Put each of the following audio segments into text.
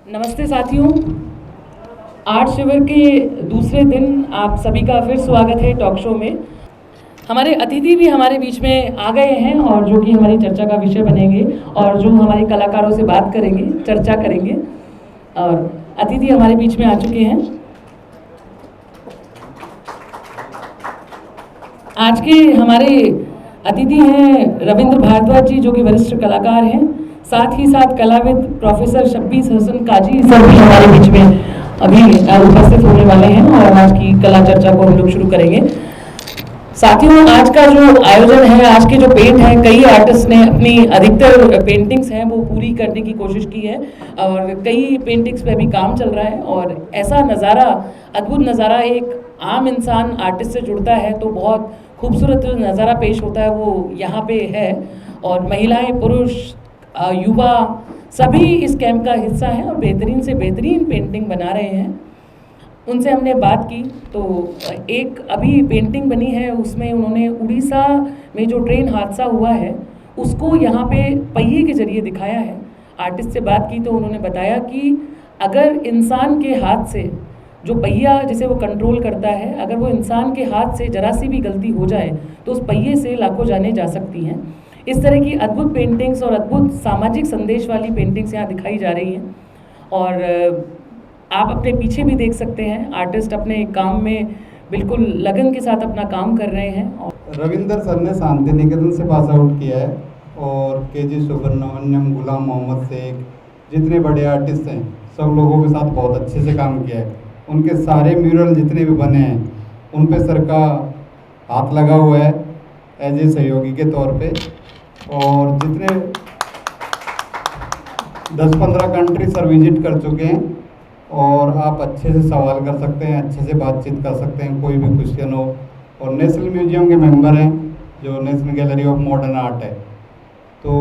नमस्ते साथियों, आर्ट शिविर के दूसरे दिन आप सभी का फिर स्वागत है टॉक शो में। हमारे अतिथि भी हमारे बीच में आ गए हैं और जो कि हमारी चर्चा का विषय बनेंगे और जो हमारे कलाकारों से बात करेंगे, चर्चा करेंगे। और अतिथि हमारे बीच में आ चुके हैं। आज के हमारे अतिथि हैं रविंद्र भारद्वाज जी, जो कि वरिष्ठ कलाकार हैं। साथ ही साथ कलाविद प्रोफेसर शब्बीर हसन काजी सर भी हमारे बीच में अभी उपस्थित होने वाले हैं और आज की कला चर्चा को हम लोग शुरू करेंगे। साथियों, आज का जो आयोजन है, आज के जो पेंट है, कई आर्टिस्ट ने अपनी अधिकतर पेंटिंग्स हैं वो पूरी करने की कोशिश की है और कई पेंटिंग्स पे अभी काम चल रहा है। और ऐसा नज़ारा, अद्भुत नज़ारा, एक आम इंसान आर्टिस्ट से जुड़ता है तो बहुत खूबसूरत जो नज़ारा पेश होता है वो यहाँ पे है। और महिलाएं, पुरुष, युवा सभी इस कैंप का हिस्सा हैं और बेहतरीन से बेहतरीन पेंटिंग बना रहे हैं। उनसे हमने बात की तो एक अभी पेंटिंग बनी है, उसमें उन्होंने उड़ीसा में जो ट्रेन हादसा हुआ है उसको यहाँ पे पहिए के जरिए दिखाया है। आर्टिस्ट से बात की तो उन्होंने बताया कि अगर इंसान के हाथ से जो पहिया जिसे वो कंट्रोल करता है, अगर वो इंसान के हाथ से जरा सी भी गलती हो जाए तो उस पहिए से लाखों जानें जा सकती हैं। इस तरह की अद्भुत पेंटिंग्स और अद्भुत सामाजिक संदेश वाली पेंटिंग्स यहाँ दिखाई जा रही हैं। और आप अपने पीछे भी देख सकते हैं, आर्टिस्ट अपने काम में बिल्कुल लगन के साथ अपना काम कर रहे हैं। रविंदर सर ने शांति निकेतन से पास आउट किया है और के.जी. सुब्रमण्यम, गुलाम मोहम्मद शेख, जितने बड़े आर्टिस्ट हैं सब लोगों के साथ बहुत अच्छे से काम किया है। उनके सारे म्यूरल जितने भी बने हैं उन पे सर का हाथ लगा हुआ है एज ए सहयोगी के तौर पे। और जितने 10-15 कंट्री सर विजिट कर चुके हैं और आप अच्छे से सवाल कर सकते हैं, अच्छे से बातचीत कर सकते हैं, कोई भी क्वेश्चन हो। और नेशनल म्यूजियम के मेंबर हैं, जो national gallery of modern art है। तो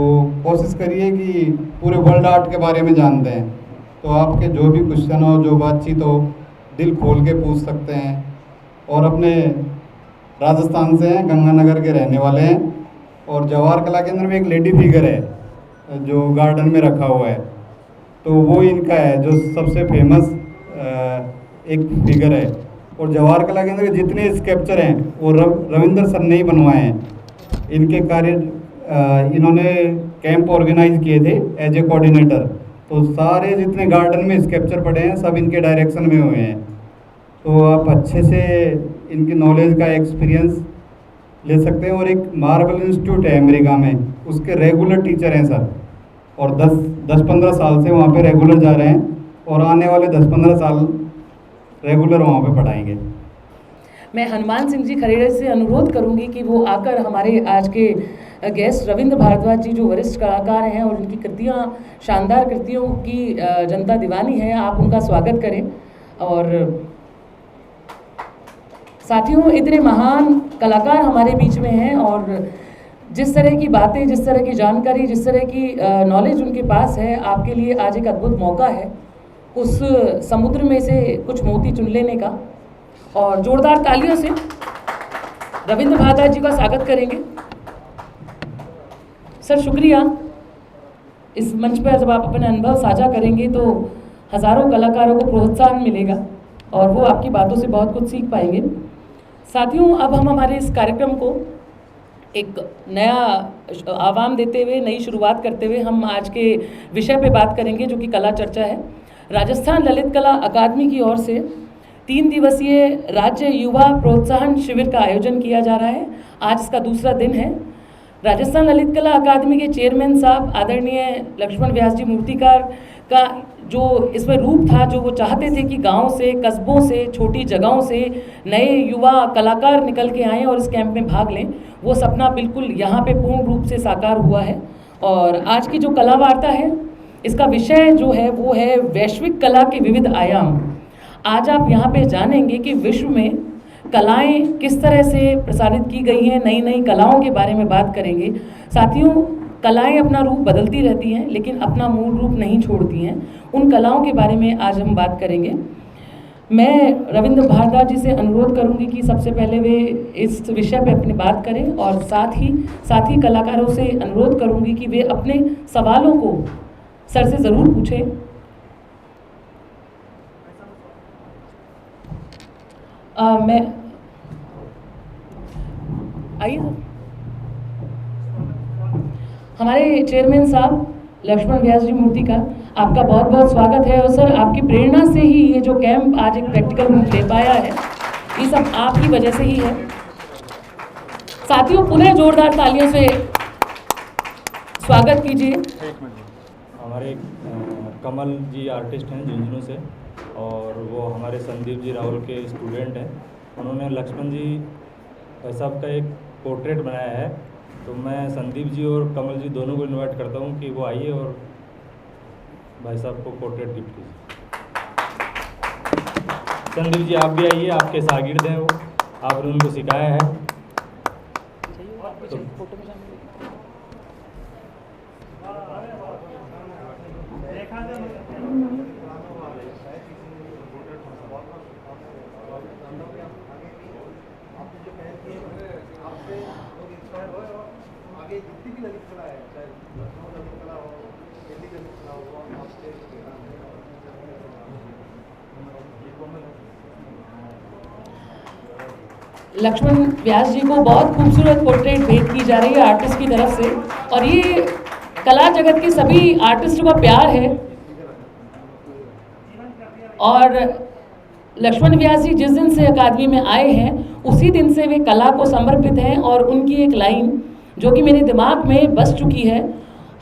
कोशिश करिए कि पूरे वर्ल्ड आर्ट के बारे में जानते हैं, तो आपके जो भी क्वेश्चन हो, जो बातचीत हो, दिल खोल के पूछ सकते हैं। और अपने राजस्थान से हैं, गंगानगर के रहने वाले हैं। और जवाहर कला केंद्र में एक लेडी फिगर है जो गार्डन में रखा हुआ है, तो वो इनका है, जो सबसे फेमस एक फिगर है। और जवाहर कला केंद्र के जितने स्कल्पचर हैं वो रविंदर सर ने ही बनवाए हैं। इनके कार्य इन्होंने कैंप ऑर्गेनाइज किए थे एज ए कोऑर्डिनेटर, तो सारे जितने गार्डन में स्कल्पचर पड़े हैं सब इनके डायरेक्शन में हुए हैं। तो आप अच्छे से इनकी नॉलेज का एक्सपीरियंस ले सकते हैं। और एक मार्बल इंस्टीट्यूट है अमेरिका में, उसके रेगुलर टीचर हैं सर, और 10-15 साल से वहाँ पे रेगुलर जा रहे हैं और आने वाले 10-15 साल रेगुलर वहाँ पे पढ़ाएंगे। मैं हनुमान सिंह जी खरेड़े से अनुरोध करूंगी कि वो आकर हमारे आज के गेस्ट रविंद्र भारद्वाज जी, जो वरिष्ठ कलाकार हैं और उनकी कृतियाँ, शानदार कृतियों की जनता दीवानी है, आप उनका स्वागत करें। और साथियों, इतने महान कलाकार हमारे बीच में हैं और जिस तरह की बातें, जिस तरह की जानकारी, जिस तरह की नॉलेज उनके पास है, आपके लिए आज एक अद्भुत मौका है उस समुद्र में से कुछ मोती चुन लेने का। और जोरदार तालियों से रविंद्र भारद्वाज जी का स्वागत करेंगे। सर शुक्रिया। इस मंच पर जब आप अपने अनुभव साझा करेंगे तो हज़ारों कलाकारों को प्रोत्साहन मिलेगा और वो आपकी बातों से बहुत कुछ सीख पाएंगे। साथियों, अब हम हमारे इस कार्यक्रम को एक नया आह्वान देते हुए, नई शुरुआत करते हुए हम आज के विषय पे बात करेंगे, जो कि कला चर्चा है। राजस्थान ललित कला अकादमी की ओर से 3 दिवसीय राज्य युवा प्रोत्साहन शिविर का आयोजन किया जा रहा है। आज इसका दूसरा दिन है। राजस्थान ललित कला अकादमी के चेयरमैन साहब आदरणीय लक्ष्मण व्यास जी मूर्तिकार का जो इसमें रूप था, जो वो चाहते थे कि गांव से, कस्बों से, छोटी जगहों से नए युवा कलाकार निकल के आएँ और इस कैंप में भाग लें, वो सपना बिल्कुल यहाँ पे पूर्ण रूप से साकार हुआ है। और आज की जो कला वार्ता है, इसका विषय जो है वो है वैश्विक कला के विविध आयाम। आज आप यहाँ पे जानेंगे कि विश्व में कलाएं किस तरह से प्रसारित की गई हैं, नई नई कलाओं के बारे में बात करेंगे। साथियों, कलाएं अपना रूप बदलती रहती हैं लेकिन अपना मूल रूप नहीं छोड़ती हैं। उन कलाओं के बारे में आज हम बात करेंगे। मैं रविंद्र भारद्वाज जी से अनुरोध करूंगी कि सबसे पहले वे इस विषय पे अपनी बात करें और साथ ही कलाकारों से अनुरोध करूंगी कि वे अपने सवालों को सर से ज़रूर पूछें। मैं आइए सर। हमारे चेयरमैन साहब लक्ष्मण व्यास जी मूर्ति का आपका बहुत बहुत स्वागत है। और सर आपकी प्रेरणा से ही ये जो कैंप आज एक प्रैक्टिकल रूप ले पाया है, ये सब आपकी वजह से ही है। साथियों पुनः जोरदार तालियों से स्वागत कीजिए। हमारे कमल जी आर्टिस्ट हैं झुंझुनू से, और वो हमारे संदीप जी राहुल के स्टूडेंट हैं। उन्होंने लक्ष्मण जी साहब का एक पोर्ट्रेट बनाया है, तो मैं संदीप जी और कमल जी दोनों को इनवाइट करता हूँ कि वो आइए और भाई साहब को पोर्ट्रेट गिफ्ट कीजिए। संदीप जी आप भी आइए, आपके शागिर्द हैं वो, आपने उनको सिखाया है। तो लक्ष्मण व्यास जी को बहुत खूबसूरत पोर्ट्रेट भेंट की जा रही है आर्टिस्ट की तरफ से, और ये कला जगत के सभी आर्टिस्टों का प्यार है। और लक्ष्मण व्यास जी जिस दिन से अकादमी में आए हैं उसी दिन से वे कला को समर्पित हैं, और उनकी एक लाइन जो कि मेरे दिमाग में बस चुकी है,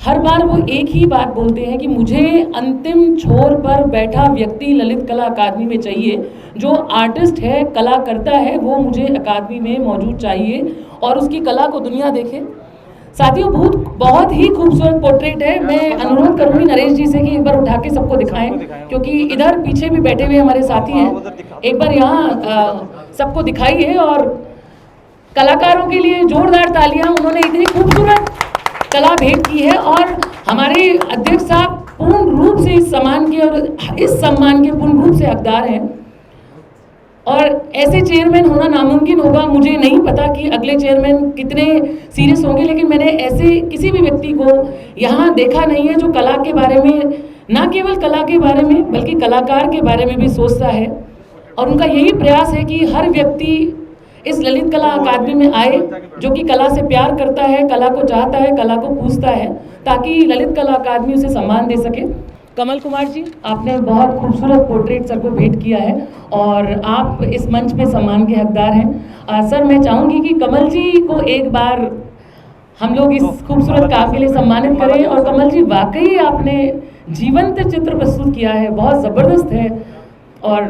हर बार वो एक ही बात बोलते हैं कि मुझे अंतिम छोर पर बैठा व्यक्ति ललित कला अकादमी में चाहिए। जो आर्टिस्ट है, कला करता है, वो मुझे अकादमी में मौजूद चाहिए और उसकी कला को दुनिया देखे। साथियों बहुत ही खूबसूरत पोर्ट्रेट है। मैं अनुरोध करूंगी नरेश जी से कि एक बार उठा के सबको दिखाएं, क्योंकि इधर पीछे भी बैठे हुए हमारे साथी हैं। एक बार यहाँ सबको दिखाइए, और कलाकारों के लिए जोरदार तालियां। उन्होंने इतनी खूबसूरत कला भेंट की है, और हमारे अध्यक्ष साहब पूर्ण रूप से इस सम्मान के और इस सम्मान के पूर्ण रूप से हकदार हैं। और ऐसे चेयरमैन होना नामुमकिन होगा। मुझे नहीं पता कि अगले चेयरमैन कितने सीरियस होंगे, लेकिन मैंने ऐसे किसी भी व्यक्ति को यहाँ देखा नहीं है जो कला के बारे में, ना केवल कला के बारे में बल्कि कलाकार के बारे में भी सोचता है। और उनका यही प्रयास है कि हर व्यक्ति इस ललित कला अकादमी में आए जो कि कला से प्यार करता है, कला को चाहता है, कला को पूजता है, ताकि ललित कला अकादमी उसे सम्मान दे सके। कमल कुमार जी, आपने बहुत खूबसूरत पोर्ट्रेट सर को भेंट किया है और आप इस मंच पे सम्मान के हकदार हैं। सर मैं चाहूँगी कि कमल जी को एक बार हम लोग इस खूबसूरत काम के लिए सम्मानित करें। और कमल जी वाकई आपने जीवंत चित्र प्रस्तुत किया है, बहुत ज़बरदस्त है, और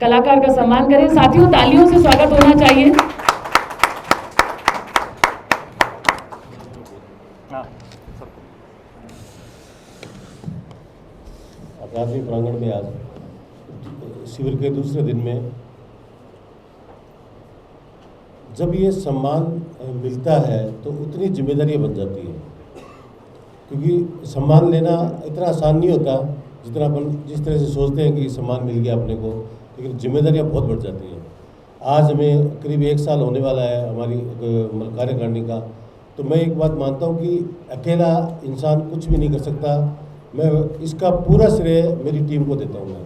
कलाकार का सम्मान करें। साथियों तालियों से स्वागत होना चाहिए। अकादमी प्रांगण में आज शिविर के दूसरे दिन में जब ये सम्मान मिलता है तो उतनी जिम्मेदारियां बन जाती है, क्योंकि सम्मान लेना इतना आसान नहीं होता जितना अपन जिस तरह से सोचते हैं कि सम्मान मिल गया अपने को, लेकिन जिम्मेदारियां बहुत बढ़ जाती हैं। आज हमें करीब 1 साल होने वाला है हमारी कार्यकारिणी का, तो मैं एक बात मानता हूं कि अकेला इंसान कुछ भी नहीं कर सकता। मैं इसका पूरा श्रेय मेरी टीम को देता हूं। मैं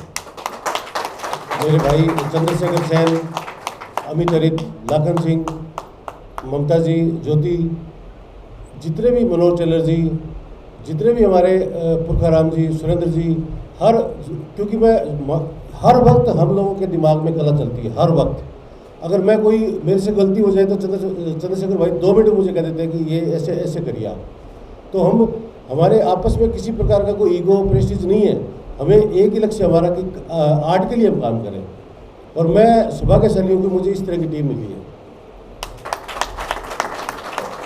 मेरे भाई चंद्रशेखर सैन, अमित अरित, लाखन सिंह, ममता जी, ज्योति, जितने भी मनोज टेलर जी, जितने भी हमारे पुरखाराम जी, सुरेंद्र जी, क्योंकि मैं हर वक्त हम लोगों के दिमाग में कला चलती है। हर वक्त अगर मैं मेरे से गलती हो जाए तो चंद्रशेखर भाई 2 मिनट मुझे कह देते हैं कि ये ऐसे ऐसे करिए आप। तो हमारे आपस में किसी प्रकार का कोई ईगो प्रेस्टीज नहीं है। हमें एक ही लक्ष्य हमारा कि आर्ट के लिए हम काम करें, और मैं सौभाग्यशाली हूँ कि मुझे इस तरह की टीम मिली है।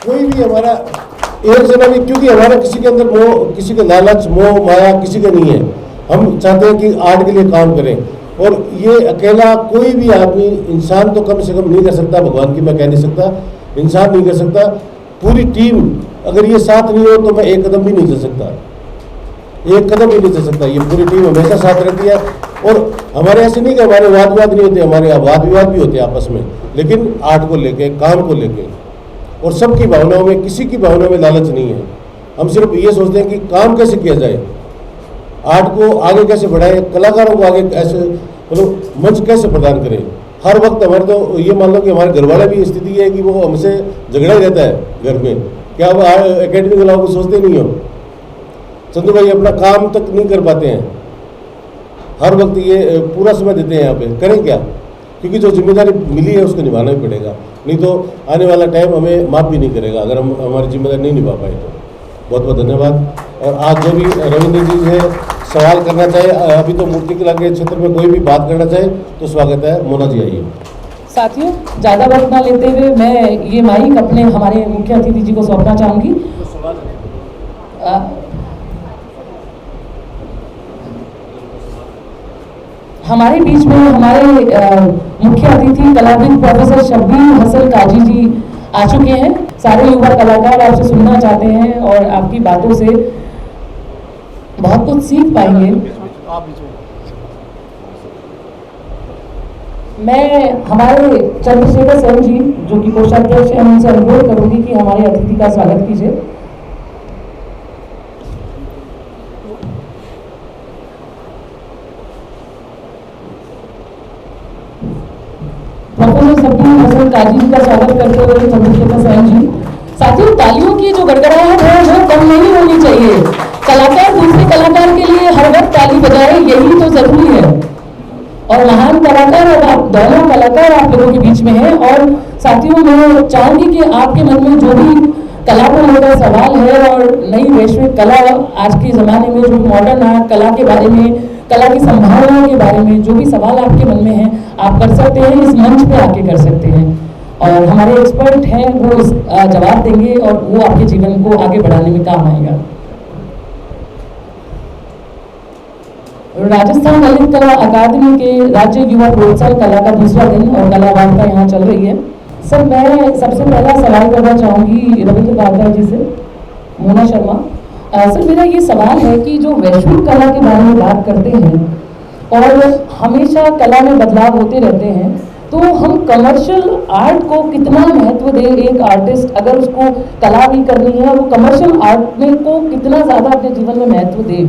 कोई भी हमारा एक जना भी, क्योंकि हमारा किसी के अंदर मोह, किसी के लालच, मोह माया किसी के नहीं है। हम चाहते हैं कि आर्ट के लिए काम करें, और ये अकेला कोई भी आदमी, इंसान तो कम से कम नहीं कर सकता, भगवान की मैं कह नहीं सकता, इंसान नहीं कर सकता। पूरी टीम अगर ये साथ नहीं हो तो मैं एक कदम भी नहीं चल सकता, एक कदम भी नहीं चल सकता। ये पूरी टीम हमेशा साथ रहती है। और हमारे ऐसे नहीं कि हमारे वाद विवाद नहीं होते, हमारे वाद विवाद भी होते हैं आपस में, लेकिन आर्ट को लेके, काम को लेके, और सबकी भावनाओं में, किसी की भावना में लालच नहीं है। हम सिर्फ ये सोचते हैं कि काम कैसे किया जाए, आर्ट को आगे कैसे बढ़ाएं, कलाकारों को आगे कैसे मंच कैसे प्रदान करें। हर वक्त हमारे तो ये मान लो कि हमारे घर वाले भी स्थिति है कि वो हमसे झगड़ा ही रहता है घर में, क्या वो एकेडमी के अलावा सोचते नहीं हो। चंदू भाई अपना काम तक नहीं कर पाते हैं, हर वक्त ये पूरा समय देते हैं यहाँ पे, करें क्या? क्योंकि जो जिम्मेदारी मिली है उसको निभाना ही पड़ेगा, नहीं तो आने वाला टाइम हमें माफ़ भी नहीं करेगा अगर हम हमारी जिम्मेदारी नहीं निभा पाए तो। बहुत बहुत धन्यवाद। और आज जो भी रविंद्र जी से सवाल करना चाहे, अभी तो मूर्तिकला के क्षेत्र में कोई भी बात करना चाहे तो स्वागत है। मोना जी आइए। साथियों, ज़्यादा वक्त ना लेते हुए मैं ये माइक अपने हमारे मुख्य अतिथि जी को सौंपना चाहूँगी। हमारे बीच में हमारे मुख्य अतिथि कलाविद प्रोफेसर शब्बीर हसन काजी जी आ चुके हैं। सारे युवा कलाकार आपसे सुनना चाहते हैं और आपकी बातों से बहुत कुछ सीख पाएंगे। मैं हमारे चंद्रशेखर सेन जी जो कि कोषाध्यक्ष हैं, उनसे अनुरोध करूंगी कि हमारे अतिथि का स्वागत कीजिए। प्रोफेसर शब्बीर हसन काजी जी का स्वागत करते हुए चंद्रशेखर सेन जी। साथियों, तालियों की जो गड़गड़ाहट है वो कम नहीं होनी चाहिए। कलाकार दूसरे कलाकार के लिए हर वक्त ताली बजाए, यही तो जरूरी है। और महान कलाकार और आप दोनों कलाकार आप लोगों के बीच में हैं। और साथियों, मैं चाहूंगी कि आपके मन में जो भी कला को लेकर सवाल है और नई वैश्विक कला आज के ज़माने में जो मॉडर्न आर्ट कला के बारे में, कला की संभावनाओं के बारे में जो भी सवाल आपके मन में है, आप कर सकते हैं, इस मंच पे आके कर सकते हैं। और हमारे एक्सपर्ट हैं वो इस जवाब देंगे और वो आपके जीवन को आगे बढ़ाने में काम आएगा। राजस्थान ललित कला अकादमी के राज्य युवा प्रोत्साहन कला का दूसरा दिन और कला वार्ता यहाँ चल रही है। सर, मैं सबसे पहला सवाल करना चाहूँगी रविंद्र भारद्वाज जी से, मोना शर्मा। सर, मेरा ये सवाल है कि जो वैश्विक कला के बारे में बात करते हैं और हमेशा कला में बदलाव होते रहते हैं, तो हम कमर्शियल आर्ट को कितना महत्व दें? एक आर्टिस्ट अगर उसको कला भी करनी है, वो कमर्शियल आर्ट में को कितना ज़्यादा अपने जीवन में महत्व दें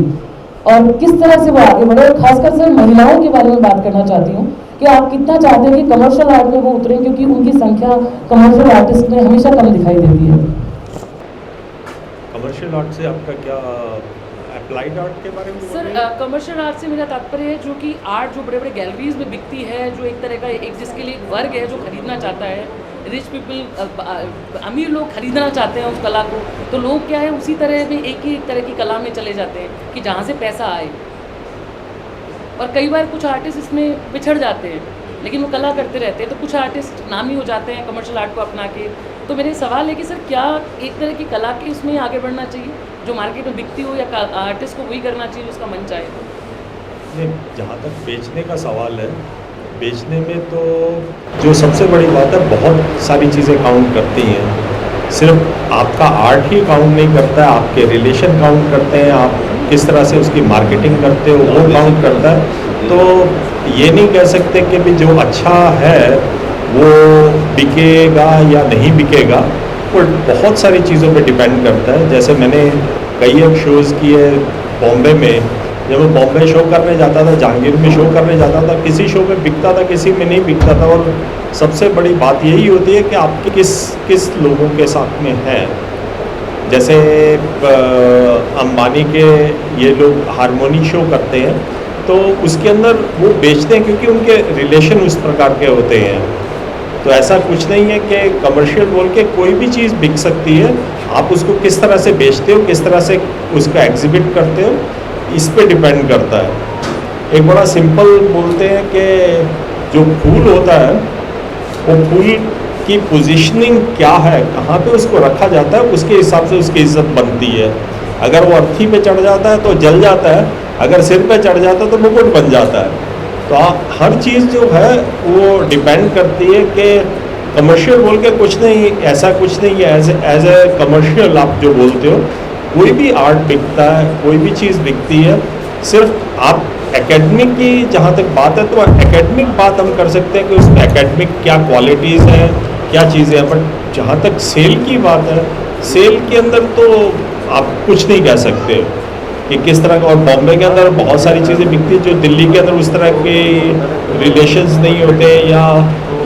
और किस तरह से वो आगे बढ़े? और खासकर से महिलाओं के बारे में बात करना चाहती हूँ कि आप कितना चाहते हैं कि कमर्शियल आर्ट में वो उतरें, क्योंकि उनकी संख्या कमर्शियल आर्टिस्ट में हमेशा कम दिखाई देती है। कमर्शियल आर्ट से आपका क्या, अप्लाइड आर्ट के बारे में? सर, कमर्शियल आर्ट से मेरा तात्पर्य है जो कि आर्ट जो बड़े बड़े गैलरीज में बिकती है, जो एक तरह का एक जिसके लिए एक वर्ग है जो खरीदना चाहता है, रिच पीपल, अमीर लोग खरीदना चाहते हैं उस कला को, तो लोग क्या है उसी तरह में एक ही तरह की कला में चले जाते हैं कि जहाँ से पैसा आए। और कई बार कुछ आर्टिस्ट इसमें पिछड़ जाते हैं, लेकिन वो कला करते रहते हैं, तो कुछ आर्टिस्ट नामी हो जाते हैं कमर्शियल आर्ट को अपना के। तो मेरे सवाल है कि सर, क्या एक तरह की कला के इसमें आगे बढ़ना चाहिए जो मार्केट में बिकती हो, या आर्टिस्ट को वही करना चाहिए जिसका मन चाहे? नहीं, जहाँ तक बेचने का सवाल है, बेचने में तो जो सबसे बड़ी बात है, बहुत सारी चीज़ें काउंट करती हैं। सिर्फ आपका आर्ट ही काउंट नहीं करता है, आपके रिलेशन काउंट करते हैं, आप किस तरह से उसकी मार्केटिंग करते हो वो काउंट करता है। तो ये नहीं कह सकते कि भी जो अच्छा है वो बिकेगा या नहीं बिकेगा, वो बहुत सारी चीज़ों पे डिपेंड करता है। जैसे मैंने कई एक शोज़ किए बॉम्बे में, जब मैं बॉम्बे शो करने जाता था, जहांगीर में शो करने जाता था, किसी शो में बिकता था, किसी में नहीं बिकता था। और सबसे बड़ी बात यही होती है कि आपके किस लोगों के साथ में है। जैसे अंबानी के ये लोग हारमोनी शो करते हैं, तो उसके अंदर वो बेचते हैं क्योंकि उनके रिलेशन उस प्रकार के होते हैं। तो ऐसा कुछ नहीं है कि कमर्शियल बोल के कोई भी चीज़ बिक सकती है। आप उसको किस तरह से बेचते हो, किस तरह से उसका एग्जिबिट करते हो, इस पे डिपेंड करता है। एक बड़ा सिंपल बोलते हैं कि जो फूल होता है, वो फूल की पोजीशनिंग क्या है, कहाँ पे उसको रखा जाता है, उसके हिसाब से उसकी इज्जत बनती है। अगर वो अर्थी पे चढ़ जाता है तो जल जाता है, अगर सिर पे चढ़ जाता है तो मुकुट बन जाता है। तो हर चीज़ जो है वो डिपेंड करती है कि कमर्शियल बोल के कुछ नहीं, ऐसा कुछ नहीं है। एज ए कमर्शियल आप जो बोलते हो, कोई भी आर्ट बिकता है, कोई भी चीज़ बिकती है। सिर्फ आप एकेडमिक की जहाँ तक बात है, तो एकेडमिक बात हम कर सकते हैं कि उसमें एकेडमिक क्या क्वालिटीज़ हैं, क्या चीज़ें हैं। बट जहाँ तक सेल की बात है, सेल के अंदर तो आप कुछ नहीं कह सकते। कि किस तरह का, और बॉम्बे के अंदर बहुत सारी चीज़ें बिकती है जो दिल्ली के अंदर उस तरह के रिलेशंस नहीं होते, या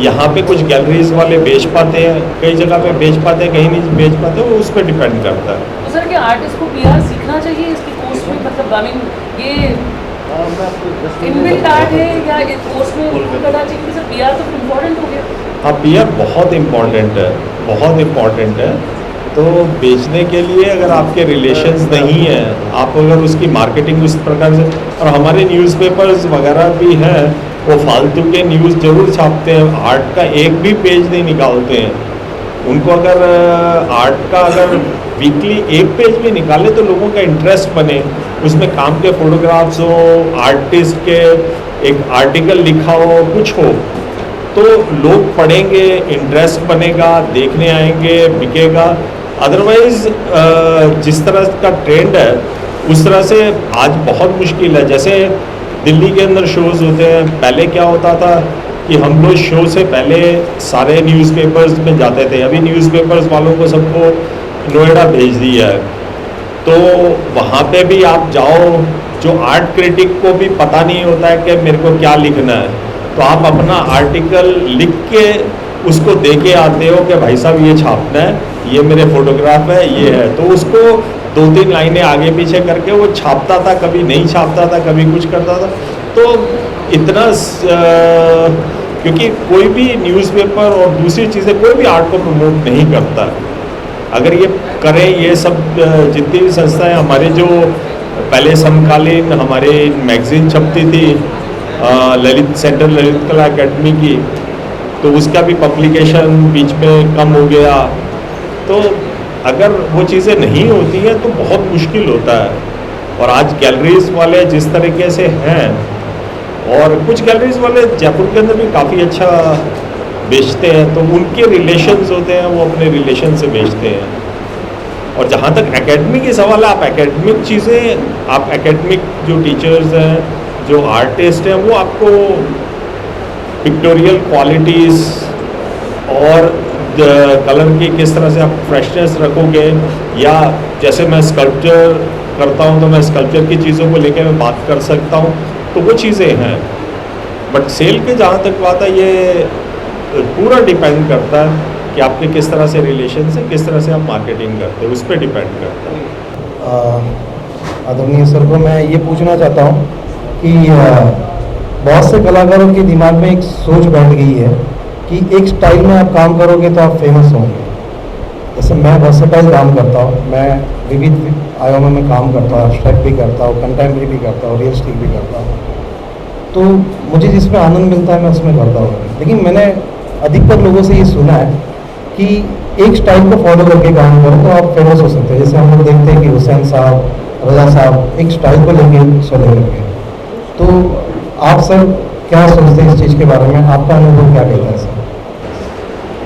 यहाँ पे कुछ गैलरीज वाले बेच पाते हैं, कई जगह पे बेच पाते हैं, कहीं नहीं बेच पाते, वो उस पर डिपेंड करता है। तो सर क्या आर्टिस्ट को PR सीखना चाहिए इसके कोर्स में, मतलब आई मीन ये इनबिल्ट आर्ट है या इस कोर्स में करना चाहिए? क्योंकि सर PR तो इम्पोर्टेंट हो गया। हाँ, PR बहुत इम्पॉर्टेंट है, बहुत इम्पॉर्टेंट है। तो बेचने के लिए अगर आपके रिलेशंस नहीं हैं, आप अगर उसकी मार्केटिंग उस प्रकार से, और हमारे न्यूज़पेपर्स वगैरह भी हैं, वो फालतू के न्यूज़ ज़रूर छापते हैं, आर्ट का एक भी पेज नहीं निकालते हैं। उनको अगर आर्ट का अगर वीकली एक पेज भी निकाले तो लोगों का इंटरेस्ट बने, उसमें काम के फोटोग्राफ्स हो, आर्टिस्ट के एक आर्टिकल लिखा हो, कुछ हो, तो लोग पढ़ेंगे, इंटरेस्ट बनेगा, देखने आएंगे, बिकेगा। अदरवाइज़ जिस तरह का ट्रेंड है उस तरह से आज बहुत मुश्किल है। जैसे दिल्ली के अंदर शोज़ होते हैं, पहले क्या होता था कि हम लोग शो से पहले सारे न्यूज़पेपर्स में जाते थे, अभी न्यूज़पेपर्स वालों को सबको नोएडा भेज दिया है, तो वहाँ पे भी आप जाओ, जो आर्ट क्रिटिक को भी पता नहीं होता है कि मेरे को क्या लिखना है, तो आप अपना आर्टिकल लिख के उसको दे के आते हो कि भाई साहब ये छापना है, ये मेरे फोटोग्राफ है, ये है, तो उसको 2-3 लाइनें आगे पीछे करके वो छापता था, कभी नहीं छापता था, कभी कुछ करता था। तो इतना क्योंकि कोई भी न्यूज़पेपर और दूसरी चीज़ें, कोई भी आर्ट को प्रमोट नहीं करता। अगर ये करें, ये सब जितनी भी संस्थाएं, हमारे जो पहले समकालीन हमारे मैगज़ीन छपती थी ललित सेंट्रल ललित कला एकेडमी की, तो उसका भी पब्लिकेशन बीच में कम हो गया। तो अगर वो चीज़ें नहीं होती हैं तो बहुत मुश्किल होता है। और आज गैलरीज वाले जिस तरीके से हैं, और कुछ गैलरीज वाले जयपुर के अंदर भी काफ़ी अच्छा बेचते हैं, तो उनके रिलेशंस होते हैं, वो अपने रिलेशन से बेचते हैं। और जहाँ तक एकेडमी की सवाल है, आप एकेडमिक चीज़ें, आप एकेडमिक जो टीचर्स हैं, जो आर्टिस्ट हैं, वो आपको पिक्टोरियल क्वालिटीज़ और कलर की किस तरह से आप फ्रेशनेस रखोगे, या जैसे मैं स्कल्पचर करता हूँ तो मैं स्कल्पचर की चीज़ों को लेकर मैं बात कर सकता हूँ, तो वो चीज़ें हैं। बट सेल के जहाँ तक बात है, ये पूरा डिपेंड करता है कि आपके किस तरह से रिलेशन से, किस तरह से आप मार्केटिंग करते हैं, उस पर डिपेंड करता है। आदरणीय सर को मैं ये पूछना चाहता हूँ कि बहुत से कलाकारों के दिमाग में एक सोच बैठ गई है कि एक स्टाइल में आप काम करोगे तो आप फेमस होंगे। जैसे मैं वर्सेटाइल काम करता हूँ, मैं विविध आयामों में काम करता हूँ, एब्स्ट्रैक्ट भी करता हूँ, कंटेम्प्रेरी भी करता हूँ, रियलिस्टिक भी करता हूँ, तो मुझे जिसमें आनंद मिलता है मैं उसमें करता हूँ। लेकिन मैंने अधिकतर लोगों से ये सुना है कि एक स्टाइल को फॉलो करके काम करो तो आप फेमस हो सकते हैं। जैसे हम लोग देखते हैं कि हुसैन साहब, रजा साहब एक स्टाइल को लेके चले गए। तो आप सर क्या सोचते हैं इस चीज़ के बारे में, आपका अनुभव क्या कहता है सर?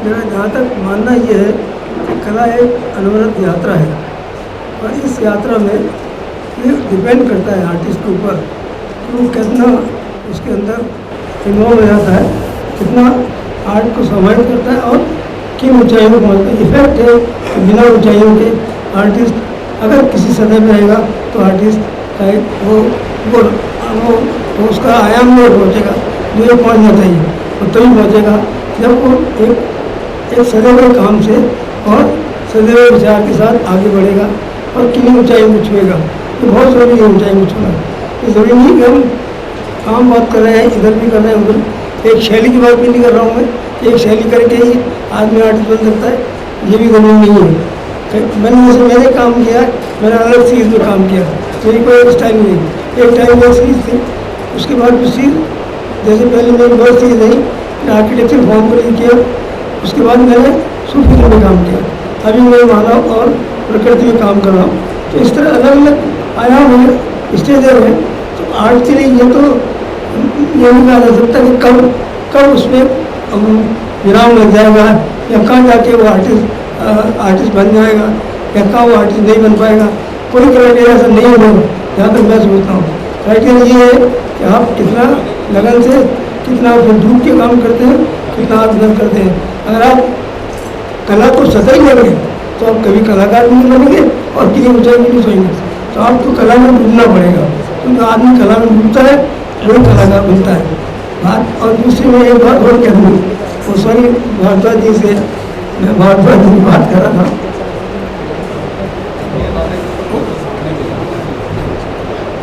मेरा जहाँ तक मानना ये है कि कला एक अनवरत यात्रा है, और इस यात्रा में ये डिपेंड करता है आर्टिस्ट के ऊपर कि वो कितना उसके अंदर इन्वॉल्व हो जाता है, कितना आर्ट को समाहित करता है और किन ऊंचाइयों को पहुँचता है। इफेक्ट है कि बिना ऊंचाइयों के आर्टिस्ट अगर किसी सतह में रहेगा तो आर्टिस्ट का वो उसका आयाम में पहुँचेगा जो ये पहुँचना चाहिए, और तभी पहुँचेगा जब वो एक सदैव काम से और सदैव विचार के साथ आगे बढ़ेगा और किन्हीं ऊंचाई को छुएगा। तो बहुत ज़रूरी है ऊंचाई को छूना। ये ज़रूरी नहीं कि हम काम बात कर रहे हैं, इधर भी कर रहे हैं, उधर। एक शैली की बात भी नहीं कर रहा हूँ मैं, एक शैली करके ही आदमी आर्टिस्ट बन सकता है, ये भी ज़रूरी नहीं है। मैंने जैसे मैंने काम किया, मैंने अलग चीज़ में काम किया, मेरी कोई एक स्टाइल नहीं है। एक टाइम में चीज़ थी, उसके बाद कुछ चीज़, जैसे पहले मेरी बहुत चीज़ नहीं, फिर आर्किटेक्चर फॉर्म को किया, उसके बाद मैंने सूफी में काम किया, अभी मैं मानव और प्रकृति में काम कर रहा हूँ। तो इस तरह अलग अलग आयाम है, स्टेजर है। तो आर्ट के लिए ये तो ये नहीं कहा जा सकता कि कब उसमें विराम लग जाएगा, या कहाँ जाके वो आर्टिस्ट बन जाएगा, या कहाँ वो आर्टिस्ट नहीं बन पाएगा। कोई क्राइटेरिया ऐसा नहीं होगा जहाँ तक मैं सोचता हूँ। क्राइटेरिया ये है कि आप कितना लगन से, कितना डूब के काम करते हैं, कितना आप मेहनत करते हैं। अगर आप कला को सतही करेंगे तो आप कभी कलाकार भी नहीं बनेंगे और किसी ऊंचाई भी नहीं सोएंगे। तो आपको कला में डूबना पड़ेगा, क्योंकि आदमी कला में डूबता है वही कलाकार बनता है। बात और दूसरी मैं एक बात और कह दूँ, वो सॉरी भारद्वाज जी से, मैं भारद्वाज जी की बात कर रहा था।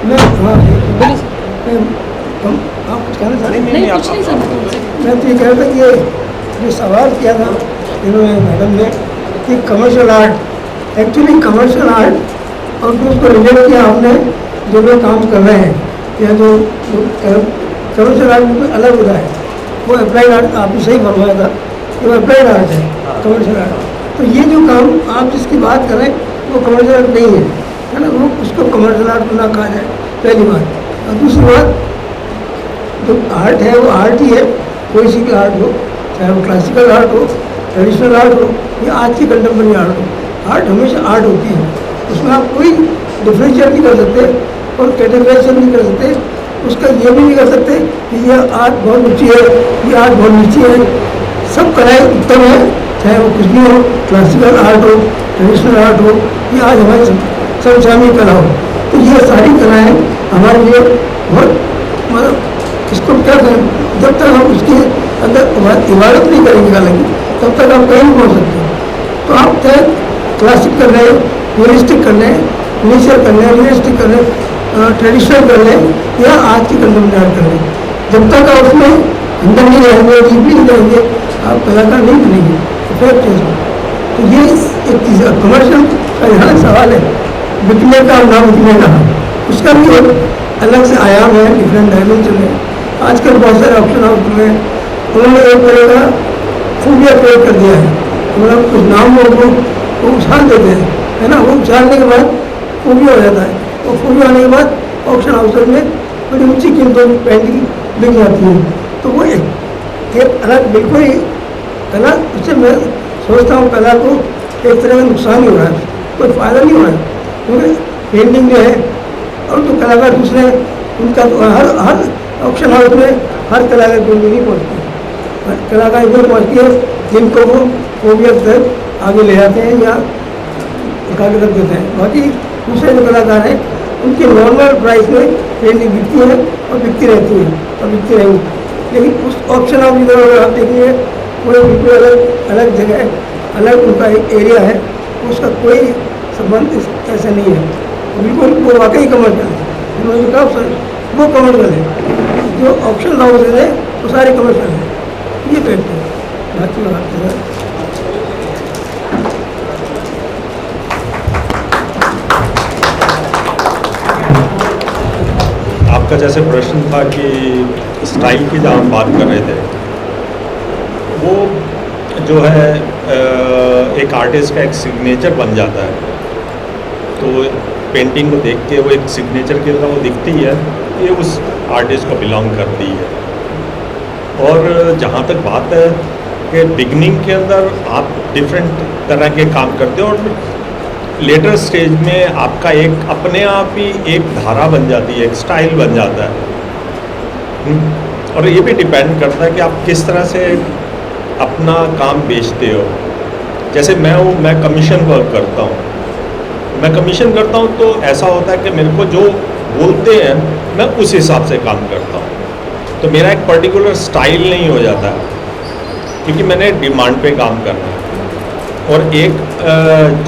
मैं आप कुछ कहना चाहते हैं? नहीं, कुछ नहीं सर। मैं तो ये कह रहा था कि ये जो सवाल किया था इन्होंने मैडम ने कि commercial art, actually commercial art और फिर उसको रिलेट किया हमने जो लोग काम कर रहे हैं या जो कमर्शियल आर्ट में अलग होता है, वो अप्लाइड आर्ट आपने सही फरमाया था कि वो अप्लाइड आर्ट है कमर्शियल आर्ट। तो ये जो काम आप जिसकी बात करें वो कमर्शियल आर्ट नहीं है ना, वो उसको कमर्शियल आर्ट ना कहा जाए, पहली बात। और दूसरी बात, जो आर्ट है वो आर्ट ही है, कोई सी भी आर्ट हो, चाहे वो क्लासिकल आर्ट हो, ट्रेडिशनल आर्ट हो या आज की कंटेम्प्रेरी आर्ट हो, आर्ट हमेशा आर्ट होती है। उसमें आप कोई डिफ्रेंशिएट नहीं कर सकते और कैटेगराइजेशन नहीं कर सकते, उसका ये भी नहीं कर सकते कि यह आर्ट बहुत ऊँची है, ये आर्ट बहुत नीची है। सब कलाएँ उत्तम है, चाहे वो कुछ भी हो, क्लासिकल आर्ट हो, ट्रेडिशनल आर्ट हो या आज हमारी समसामयिक कला हो। तो ये सारी कलाएँ हमारे लिए बहुत मतलब इसको क्या करें, जब तक हम उसके अंदर इबादत नहीं करेंगे कला की तब तक आप कहीं नहीं पहुँच सकते। तो आप चाहे क्लासिक कर रहे हैं, रियलिस्टिक कर रहे हैं, नेचर कर रहे हैं, रियलिस्टिक कर रहे हैं, ट्रेडिशनल कर रहे हैं या आज की कंटेम्प्रेरी आर्ट कर रहे हैं, जब तक आप उसमें अंदर नहीं रहेंगे, डीपली नहीं रहेंगे, आप कलाकार नहीं बनेंगे। इफेक्ट है। तो ये एक चीज़ है। कमर्शियल का यहाँ सवाल है बिकने का और ना बिकने का, उसका भी एक अलग से आयाम है, डिफरेंट डायमेंशन है। आजकल बहुत सारे ऑप्शन हाउस में उन्होंने एक तरह का फूबिया प्रयोग कर दिया है, मतलब कुछ नाम वो उछाल देते हैं, है ना, वो उछालने के बाद फूबिया हो जाता है, और फूबिया होने के बाद ऑप्शन हाउस में बड़ी ऊँची कीमतों की पेंटिंग बिक जाती है। तो वो एक अलग बिल्कुल ही कला, उससे मैं सोचता हूँ कला को एक तरह का नुकसान ही हो रहा है, कोई फ़ायदा नहीं हो रहा है, क्योंकि पेंटिंग जो है और जो कलाकार दूसरे उनका तो हर ऑप्शन हाउस में हर कलाकार को नहीं पहुँचती है, कलाकार वो पहुँचती है जिनको वो भी अक्सर आगे ले जाते हैं या उठा के रख देते हैं। बाकी दूसरे जो कलाकार हैं उनकी नॉर्मल प्राइस में पेंटिंग बिकती है और बिकती रहती है और बिकती रहेंगी। लेकिन उस ऑप्शन हाउस की तरफ आप देखिए, पूरे बिल्कुल अलग अलग जगह, अलग उनका एक एरिया है, उसका कोई संबंध ऐसा नहीं है, बिल्कुल वो वाकई कमर्शियल है। उन्होंने कहा सर वो कमर्शियल है, जो ऑप्शन हाउस है वो सारे कमर्शियल है, ये फैक्ट है। बाकी बात है आपका जैसे प्रश्न था कि स्टाइल की जहाँ हम बात कर रहे थे, वो जो है एक आर्टिस्ट का एक सिग्नेचर बन जाता है। तो पेंटिंग को देख के वो एक सिग्नेचर की तरह वो दिखती है, ये उस आर्टिस्ट को बिलोंग करती है। और जहाँ तक बात है कि बिगनिंग के अंदर आप डिफरेंट तरह के काम करते हो और लेटर स्टेज में आपका एक अपने आप ही एक धारा बन जाती है, एक स्टाइल बन जाता है। और ये भी डिपेंड करता है कि आप किस तरह से अपना काम बेचते हो। जैसे मैं हूँ, मैं कमीशन वर्क करता हूँ, मैं कमीशन करता हूँ तो ऐसा होता है कि मेरे को जो बोलते हैं मैं उस हिसाब से काम करता हूँ, तो मेरा एक पर्टिकुलर स्टाइल नहीं हो जाता है, क्योंकि मैंने डिमांड पे काम करना है। और एक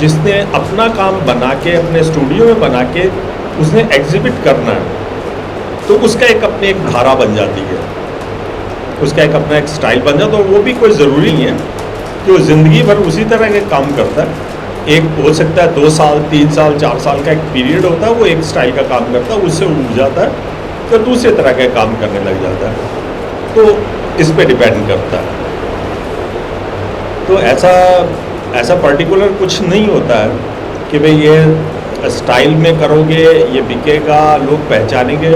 जिसने अपना काम बना के अपने स्टूडियो में बना के उसने एग्जिबिट करना है, तो उसका एक अपनी एक धारा बन जाती है, उसका एक अपना एक स्टाइल बन जाता है। तो वो भी कोई ज़रूरी नहीं है कि वो ज़िंदगी भर उसी तरह के काम करता है। एक हो सकता है 2 साल 3 साल 4 साल का एक पीरियड होता है, वो एक स्टाइल का काम करता है, उससे उब जाता है तो दूसरे तरह का काम करने लग जाता है। तो इस पे डिपेंड करता है। तो ऐसा पर्टिकुलर कुछ नहीं होता है कि भाई ये स्टाइल में करोगे ये बिकेगा, लोग पहचानेंगे।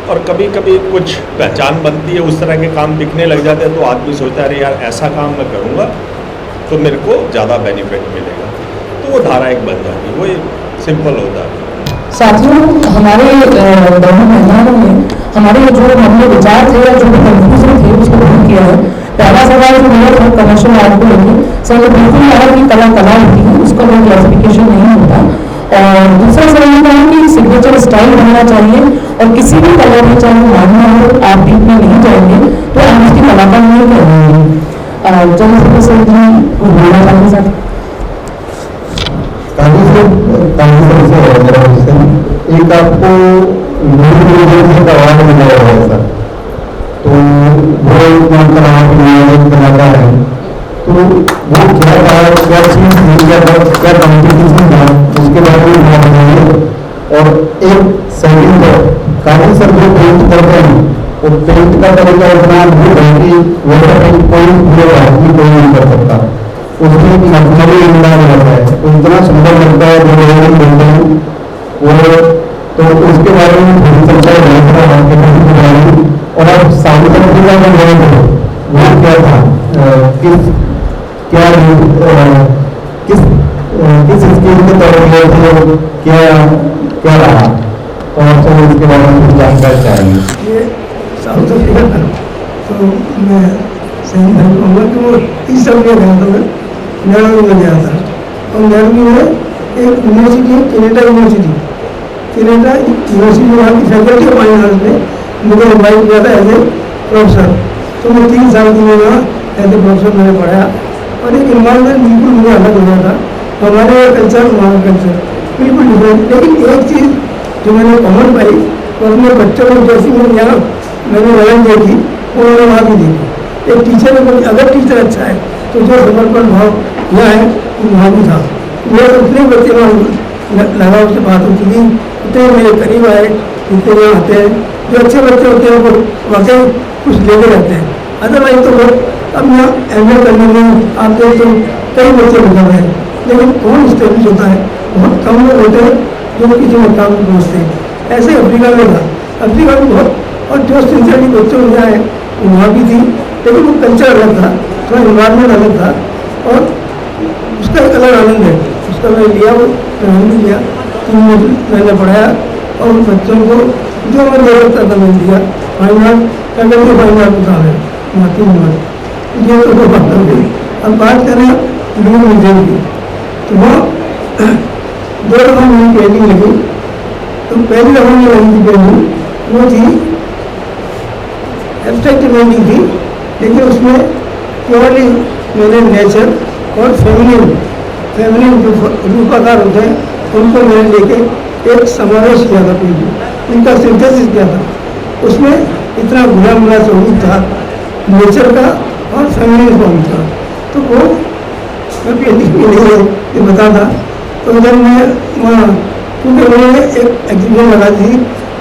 और कभी कभी कुछ पहचान बनती है, उस तरह के काम बिकने लग जाते हैं, तो आदमी सोचता है अरे यार ऐसा काम मैं करूँगा तो मेरे को ज़्यादा बेनिफिट मिलेगा, तो वो धारा एक बन जाती है। वो सिंपल होता है। साथियों, हमारे दोनों मेहमानों ने हमारे जो हमने विचार थे या जो भी कंफ्यूजन थे उसको दूर किया है। पहला सवाल जो मेरा था कमर्शियल आर्ट को लेकर, सर ने बिल्कुल कहा कि कला होती है, उसका कोई क्लासिफिकेशन नहीं होता। और दूसरा सवाल था कि सिग्नेचर स्टाइल बनना चाहिए और किसी भी कलर में चाहे मानना हो आप डीप में नहीं जाएंगे तो आप उसकी कलाकार नहीं कर पाएंगे। चंद्रशेखर सर जी को बोलना चाहते सर। काफी से मेरा क्वेश्चन एक आपको अवार्ड मिला हुआ है सर, तो वो कलाकार है, तो वो क्या चीज़ क्या कॉम्पिटिशन था उसके बारे में बताइए। और एक सेकंड है, काफी सर जो पेंट करते हैं वो पेंट का तरीका इतना अद्भुत है कि वैसा पेंट कोई पूरे भारत में कोई नहीं कर सकता, उसमें एक नकली अंदाज रहता है, तो इतना सुंदर लगता है जो लोग बोलते हैं वो, तो उसके बारे में थोड़ी चर्चा है। और आप साहित्य का जो गए थे वो क्या था, किस स्कीम के तौर गए थे, क्या रहा, तो आपसे इसके बारे में कुछ जानकारी चाहेंगे। ये साउथ अफ्रीका था, तो मैं सही नहीं कहूँगा कि वो इस सब में गया था, मैं नैरोबी में गया था। और नैरोबी में एक यूनिवर्सिटी है, कैनेडा यूनिवर्सिटी वहाँ की फैकल्टी ऑफ फाइन आर्ट्स ने मुझे इन्वाइट किया था एज ए प्रोफेसर, तो मैं 3 साल की वहाँ एज ए प्रोफेसर मैंने पढ़ाया और एक इन्वायरमेंट बिल्कुल मुझे अलग हो गया था। हमारे कल्चर वहाँ कल्चर बिल्कुल डिफरेंट, लेकिन एक चीज़ जो मैंने कॉमन पाई तो अपने बच्चों को जैसी मैंने यहाँ मैंने वलन देखी वो मैंने वहाँ भी देखी। एक टीचर में अगर टीचर अच्छा है तो जो समर्पण भाव यहाँ है वो वहाँ भी था। मेरे उतने बच्चे वहाँ लगाव से बात होती थी, उतने मेरे करीब आए जितने यहाँ आते हैं। जो अच्छे बच्चे होते हैं वो वाकई कुछ लेके रहते हैं, अदरवाइज तो वो अब यहाँ एम करने में आप देख तो कई बच्चे लगे हुए हैं, लेकिन कौन स्टेब्लिश होता है, बहुत कम लोग होते हैं जो किसी मुकाम में पहुँचते हैं। ऐसे अफ्रीका में था, अफ्रीका में बहुत, और जो सिंसियरिटी बच्चों में यहाँ है वहाँ भी थी, लेकिन वो कल्चर अलग था, थोड़ा इन्वायरमेंट अलग था और उसका एक अलग आनंद है। उसका मैं लिया, वो आनंद लिया, 3 महीने पढ़ाया और बच्चों को जो मैं दे सकता था मैं दिया। Fine art faculty fine art का है वहाँ 3 महीने, ये तो वो बात हो गई। अब बात करें लूर म्यूजियम की, तो वहाँ 2 दफ़ा मेरी पेंटिंग लगी। तो पहली दफ़ा में लगी थी पेंटिंग वो थी एब्स्ट्रैक्ट पेंटिंग थी, लेकिन उसमें प्योरली मैंने नेचर और फेमिनिन जो रूपाकार होते हैं उनको मैंने लेके एक समावेश किया था, पेंटिंग उनका सिंथेसिस किया था। उसमें इतना बुरा बुरा स्वरूप था नेचर का और फेमिनिन फॉर्म था, तो वो मैं पेंटिंग में नहीं है ये बता था। तो जब मैं वहाँ, क्योंकि उन्होंने एक एग्जीबिशन लगा दी,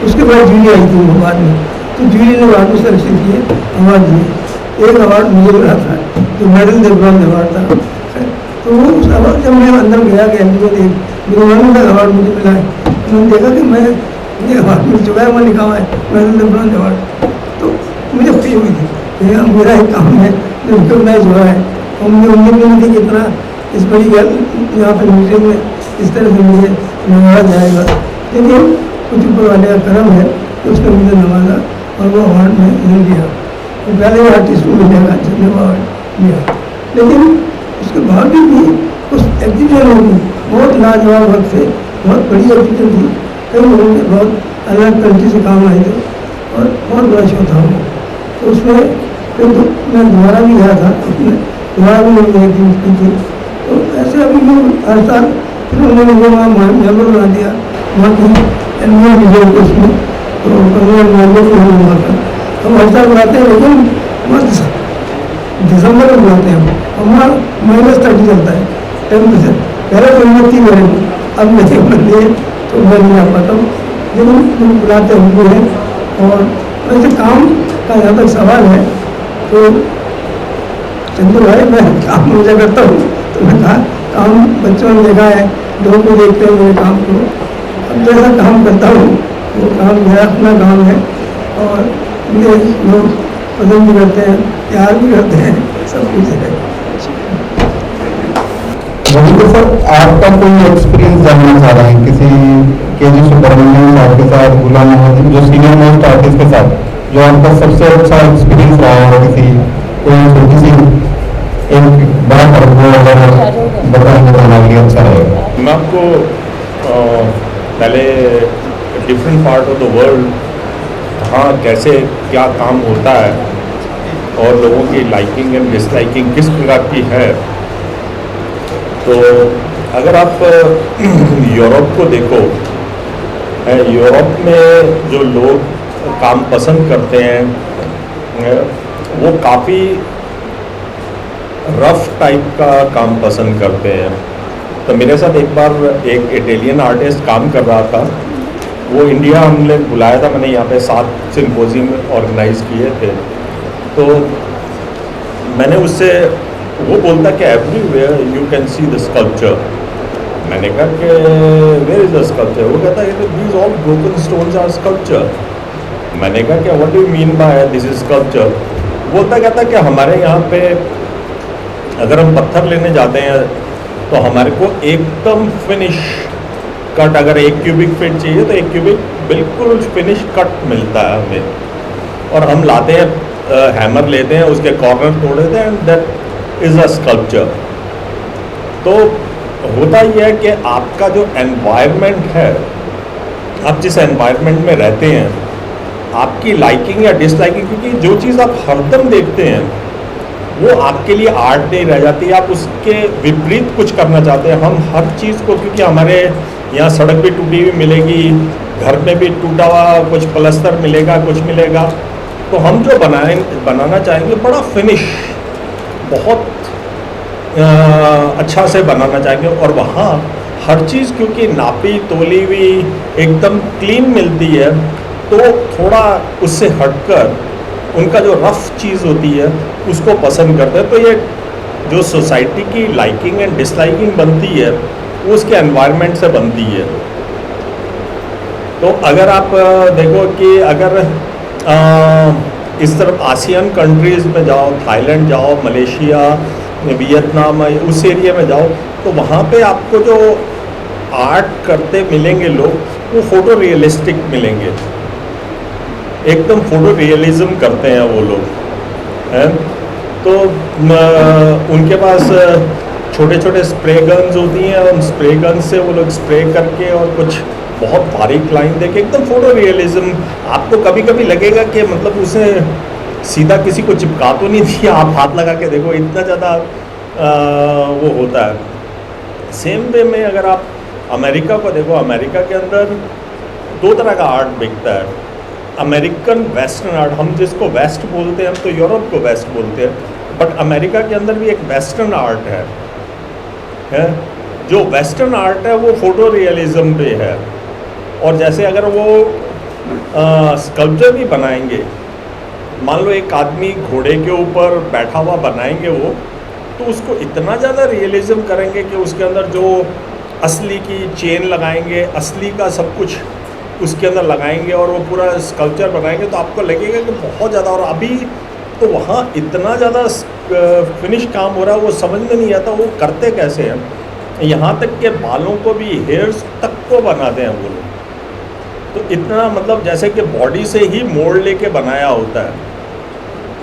उसके बाद जूरी आई थी वो बाद में, तो जूरी ने अवार्ड को सेलेक्शन किए, अवार्ड दिए। एक अवार्ड मुझे मिला था जो मेडल द ब्रॉन्ज अवार्ड था। तो वो उस अवार्ड जब मैं अंदर गया गैलरी में देख, मेरे मन का अवार्ड मुझे मिला है, मैंने देखा कि मैं ये अवार्ड मिल चुका है, वहाँ लिखा हुआ है मेडल द ब्रॉन्ज अवार्ड। तो मुझे खुशी हुई थी, मेरा एक काम है जो रिकॉग्नाइज हुआ है, और मुझे उम्मीद भी नहीं थी कि इतना इस बड़ी यहाँ पर म्यूजियम में इस तरह से मुझे नवाजा जाएगा, लेकिन कुछ ऊपर वाले का करम है कि उसने मुझे नवाजा और वो अवार्ड में नहीं दिया। तो पहले आर्टिस्ट को मिलेगा जिसने अवार्ड लिया, लेकिन उसके बावजूद भी उस एग्जीबिशन में बहुत लाजवाब वक्त से बहुत बड़ी एग्जीबिशन थी, कई लोगों के बहुत अलग कंट्री से काम आए थे और बहुत बड़ा शो था वो। तो उसमें फिर मैं दोबारा भी गया था, उसमें दोबारा भी मैंने एक की थी। तो ऐसे अभी मैं हर साल फिर उन्होंने मुझे वहाँ मेम्बर बना दिया वहाँ की एनुअल म्यूजियम को, उसमें तो एनुअल मेम्बर को हुआ था। हम हर साल बुलाते हैं, लेकिन वहाँ दिसंबर में बुलाते हैं, और वहाँ -30 चलता है 10%। पहले तो उम्मीद थी मेरे को, अब मेरे लिए तो मैं नहीं आ पाता हूँ, लेकिन बुलाते हुए हैं। और वैसे काम का जहाँ तक सवाल है तो चंदू भाई मैं काम मुझे करता हूँ, तो मैं कहा काम बच्चों ने देखा है, लोगों को देखते हैं मेरे काम को, अब जैसा काम करता हूँ वो काम मेरा अपना काम है और मुझे लोग पसंद भी करते हैं, प्यार भी करते हैं, सब कुछ है। रविंद्र सर, आपका कोई एक्सपीरियंस जानना चाह रहे हैं किसी के.जी. सुब्रमण्यम साहब के साथ, गुलाम मोहम्मद जो सीनियर मोस्ट आर्टिस्ट के साथ, जो आपका सबसे अच्छा एक्सपीरियंस रहा है, किसी कोई छोटी सी एक बात वो अगर बताएंगे तो हमारे लिए अच्छा रहेगा। मैं आपको पहले different part of the world कहाँ कैसे क्या काम होता है और लोगों की लाइकिंग एंड डिसलाइकिंग किस प्रकार की है। तो अगर आप यूरोप को देखो, यूरोप में जो लोग काम पसंद करते हैं वो काफ़ी रफ टाइप का काम पसंद करते हैं। तो मेरे साथ एक बार एक इटालियन आर्टिस्ट काम कर रहा था, वो इंडिया हमने बुलाया था, मैंने यहाँ पे 7 सिम्पोजियम ऑर्गेनाइज किए थे। तो मैंने उससे, वो बोलता कि everywhere you can see the sculpture. मैंने कहा कि वेयर इज द स्कल्पचर? वो कहता है these all broken stones are sculpture. मैंने कहा कि what do you mean by this is sculpture? बोलता कहता कि हमारे यहाँ पे अगर हम पत्थर लेने जाते हैं तो हमारे को एकदम फिनिश कट, अगर 1 क्यूबिक फीट चाहिए तो 1 क्यूबिक बिल्कुल फिनिश कट मिलता है हमें, और हम लाते हैं हैमर लेते हैं, उसके कॉर्नर तोड़ देते हैं, and that is a sculpture. तो होता यह है कि आपका जो एनवायरनमेंट है, आप जिस एनवायरनमेंट में रहते हैं, आपकी लाइकिंग या डिसलाइकिंग, क्योंकि जो चीज़ आप हरदम देखते हैं वो आपके लिए आर्ट नहीं रह जाती, आप उसके विपरीत कुछ करना चाहते हैं। हम हर चीज़ को, क्योंकि हमारे यहाँ सड़क भी टूटी हुई मिलेगी, घर में भी टूटा हुआ कुछ प्लस्तर मिलेगा, कुछ मिलेगा, तो हम जो बनाना चाहेंगे बड़ा फिनिश, बहुत अच्छा से बनाना चाहेंगे, और वहाँ हर चीज़ क्योंकि नापी तोली हुई एकदम क्लीन मिलती है, तो थोड़ा उससे हटकर उनका जो रफ चीज़ होती है उसको पसंद करते हैं। तो ये जो सोसाइटी की लाइकिंग एंड डिसलाइकिंग बनती है वो उसके एनवायरनमेंट से बनती है। तो अगर आप देखो कि अगर इस तरफ आसियान कंट्रीज़ में जाओ, थाईलैंड जाओ, मलेशिया, वियतनाम, उस एरिया में जाओ, तो वहाँ पे आपको जो आर्ट करते मिलेंगे लोग, वो फ़ोटो रियलिस्टिक मिलेंगे, एकदम फ़ोटो रियलिज़म करते हैं वो लोग हैं। तो उनके पास छोटे छोटे स्प्रे गन्स होती हैं, उन स्प्रे गन से वो लोग स्प्रे करके और कुछ बहुत बारीक लाइन देके एकदम फ़ोटो रियलिज़म। आपको कभी कभी लगेगा कि मतलब उसे सीधा किसी को चिपका तो नहीं दिया, आप हाथ लगा के देखो, इतना ज़्यादा वो होता है। सेम वे में अगर आप अमेरिका को देखो, अमेरिका के अंदर 2 तरह का आर्ट बिकता है। अमेरिकन वेस्टर्न आर्ट, हम जिसको वेस्ट बोलते हैं, हम तो यूरोप को वेस्ट बोलते हैं, बट अमेरिका के अंदर भी एक वेस्टर्न आर्ट है। जो वेस्टर्न आर्ट है वो फ़ोटो रियलिज़म पे है, और जैसे अगर वो स्कल्पचर भी बनाएंगे, मान लो एक आदमी घोड़े के ऊपर बैठा हुआ बनाएंगे वो, तो उसको इतना ज़्यादा रियलिज़म करेंगे कि उसके अंदर जो असली की चेन लगाएंगे, असली का सब कुछ उसके अंदर लगाएंगे और वो पूरा स्कल्पचर बनाएंगे, तो आपको लगेगा कि बहुत ज़्यादा। और अभी तो वहाँ इतना ज़्यादा फिनिश काम हो रहा है, वो समझ में नहीं आता वो करते कैसे हैं। यहाँ तक के बालों को भी, हेयर्स तक को बनाते हैं वो लोग, तो इतना मतलब जैसे कि बॉडी से ही मोल्ड लेके बनाया होता है,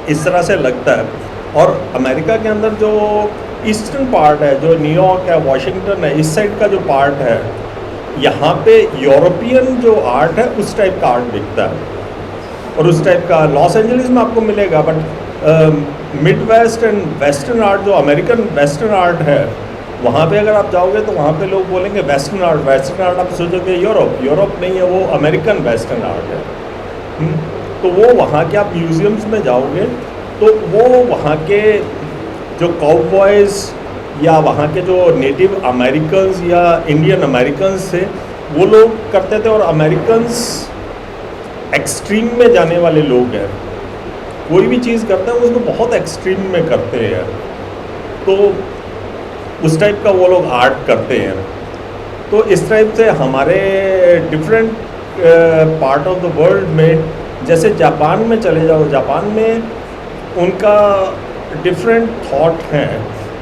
इस तरह से लगता है। और अमेरिका के अंदर जो ईस्टर्न पार्ट है, जो न्यूयॉर्क है, वाशिंगटन है, इस साइड का जो पार्ट है, यहाँ पे यूरोपियन जो आर्ट है उस टाइप का आर्ट बिकता है, और उस टाइप का लॉस एंजलिस में आपको मिलेगा। But mid west and western art, जो अमेरिकन वेस्टर्न आर्ट है, वहाँ पे अगर आप जाओगे तो वहाँ पे लोग बोलेंगे वेस्टर्न आर्ट। वेस्टर्न आर्ट आप सोचोगे यूरोप नहीं है, वो अमेरिकन वेस्टर्न आर्ट है। तो वो वहाँ के आप म्यूज़ियम्स में जाओगे तो वो वहाँ के जो काउबॉयज़ या वहाँ के जो नेटिव अमेरिकन्स या इंडियन अमेरिकन्स थे, वो लोग करते थे। और अमेरिकन्स एक्सट्रीम में जाने वाले लोग हैं, कोई भी चीज़ करते हैं उसको बहुत एक्सट्रीम में करते हैं, तो उस टाइप का वो लोग आर्ट करते हैं। तो इस टाइप से हमारे different part of the world में, जैसे जापान में चले जाओ, जापान में उनका डिफरेंट थॉट हैं।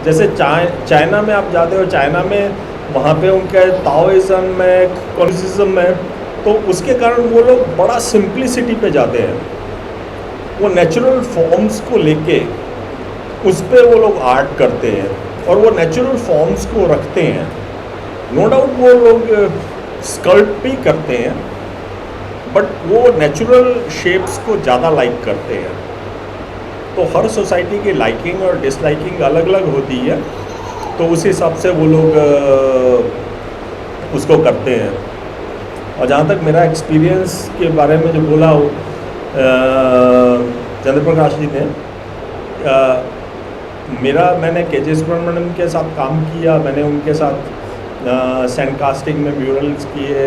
जैसे चाइना में आप जाते हो, चाइना में वहाँ पे उनके ताओइज़्म में, कम्युनिज्म में, तो उसके कारण वो लोग बड़ा सिंप्लिसिटी पे जाते हैं। वो नेचुरल फॉर्म्स को लेके उस पर वो लोग आर्ट करते हैं और वो नेचुरल फॉर्म्स को रखते हैं। नो डाउट वो लोग स्कल्प्ट भी करते हैं, बट वो नेचुरल शेप्स को ज़्यादा लाइक करते हैं। तो हर सोसाइटी की लाइकिंग और डिसलाइकिंग अलग अलग होती है, तो उस हिसाब से वो लोग उसको करते हैं। और जहाँ तक मेरा एक्सपीरियंस के बारे में जो बोला चंद्रप्रकाश जी ने, मैंने केजे सुब्रमण्यम के साथ काम किया, मैंने उनके साथ सैंड कास्टिंग में म्यूरल्स किए,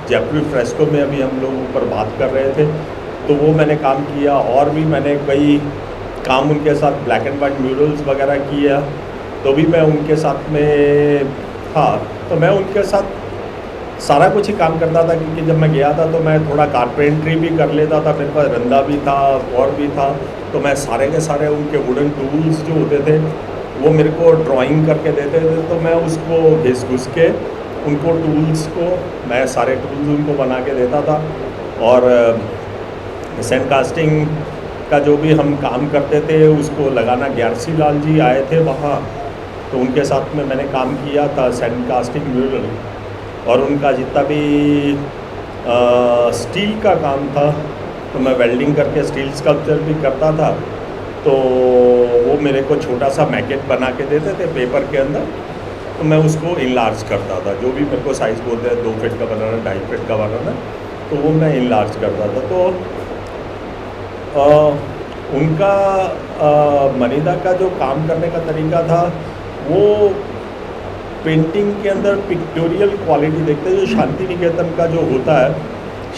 जयपुरी फ्रेस्को में अभी हम लोग ऊपर बात कर रहे थे तो वो मैंने काम किया, और भी मैंने कई काम उनके साथ ब्लैक एंड वाइट म्यूरल्स वगैरह किया, तो भी मैं उनके साथ में था। तो मैं उनके साथ सारा कुछ ही काम करता था, क्योंकि जब मैं गया था तो मैं थोड़ा कारपेंट्री भी कर लेता था, मेरे पास रंदा भी था और भी था, तो मैं सारे के सारे उनके वुडन टूल्स जो होते थे वो मेरे को ड्राइंग करके देते थे, तो मैं उसको घिस घुस के उनको टूल्स को मैं सारे टूल्स उनको बना के देता था। और सैंड कास्टिंग का जो भी हम काम करते थे उसको लगाना ग्यारसी लाल जी आए थे वहाँ, तो उनके साथ में मैंने काम किया था सैंड कास्टिंग म्यूरल। और उनका जितना भी स्टील का काम था तो मैं वेल्डिंग करके स्टील स्कल्पचर भी करता था, तो वो मेरे को छोटा सा मैकेट बना के देते थे पेपर के अंदर, तो मैं उसको इनलार्ज करता था, जो भी मेरे को साइज़ बोलते हैं 2 फीट का बनाना, 2.5 फीट का बनाना, तो वो मैं इनलार्ज करता था। तो उनका मनीदा का जो काम करने का तरीका था वो पेंटिंग के अंदर पिक्टोरियल क्वालिटी देखते हैं। जो शांति निकेतन का जो होता है,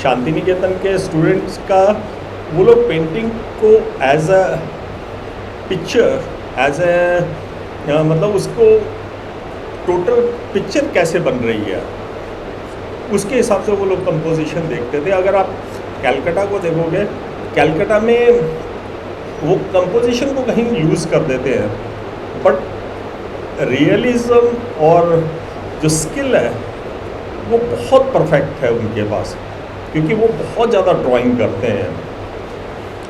शांति निकेतन के स्टूडेंट्स का, वो लोग पेंटिंग को as a picture, as a मतलब उसको टोटल पिक्चर कैसे बन रही है उसके हिसाब से वो लोग कंपोजिशन देखते थे। अगर आप कैलकाटा को देखोगे, कैलकाटा में वो कंपोजिशन को कहीं यूज़ कर देते हैं, बट रियलिज्म और जो स्किल है वो बहुत परफेक्ट है उनके पास, क्योंकि वो बहुत ज़्यादा ड्राइंग करते हैं।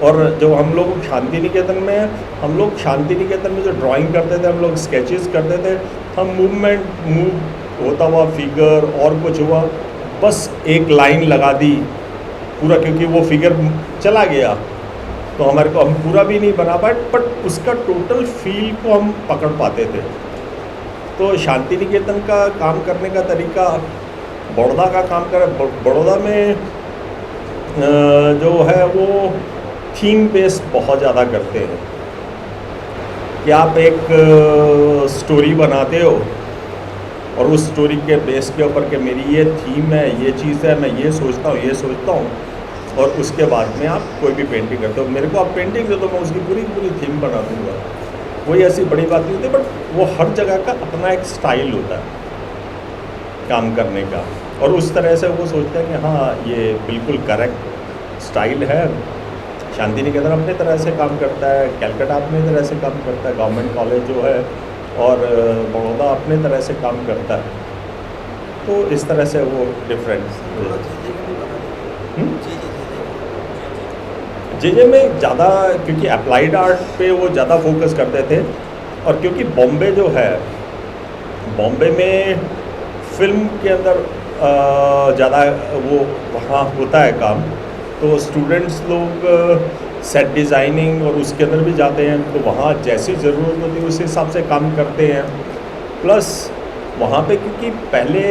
और जो हम लोग शांति निकेतन में जो ड्राइंग करते थे, हम लोग स्केचेस करते थे, हम मूव होता हुआ फिगर और कुछ हुआ, बस एक लाइन लगा दी पूरा, क्योंकि वो फिगर चला गया तो हमारे को हम पूरा भी नहीं बना पाए, बट उसका टोटल फील को हम पकड़ पाते थे। तो शांति निकेतन का काम करने का तरीका, बड़ौदा का काम कर, बड़ौदा में जो है वो थीम बेस्ड बहुत ज़्यादा करते हैं कि आप एक स्टोरी बनाते हो और उस स्टोरी के बेस के ऊपर कि मेरी ये थीम है, ये चीज़ है, मैं ये सोचता हूँ और उसके बाद में आप कोई भी पेंटिंग करते हो। मेरे को आप पेंटिंग दे दो, मैं उसकी पूरी थीम बना दूँगा, कोई ऐसी बड़ी बात नहीं होती, बट वो हर जगह का अपना एक स्टाइल होता है काम करने का, और उस तरह से वो सोचते हैं कि हाँ ये बिल्कुल करेक्ट स्टाइल है। शांति निकेतन अपने तरह से काम करता है, कैलकाटा अपने तरह से काम करता है, गवर्नमेंट कॉलेज जो है, और बड़ौदा अपने तरह से काम करता है। तो इस तरह से वो डिफरेंस जे में ज़्यादा, क्योंकि अप्लाइड आर्ट पे वो ज़्यादा फोकस करते थे, और क्योंकि बॉम्बे जो है, बॉम्बे में फिल्म के अंदर ज़्यादा वो वहाँ होता है काम, तो स्टूडेंट्स लोग सेट डिज़ाइनिंग और उसके अंदर भी जाते हैं, तो वहाँ जैसी ज़रूरत होती है उस हिसाब से काम करते हैं। प्लस वहाँ पे क्योंकि पहले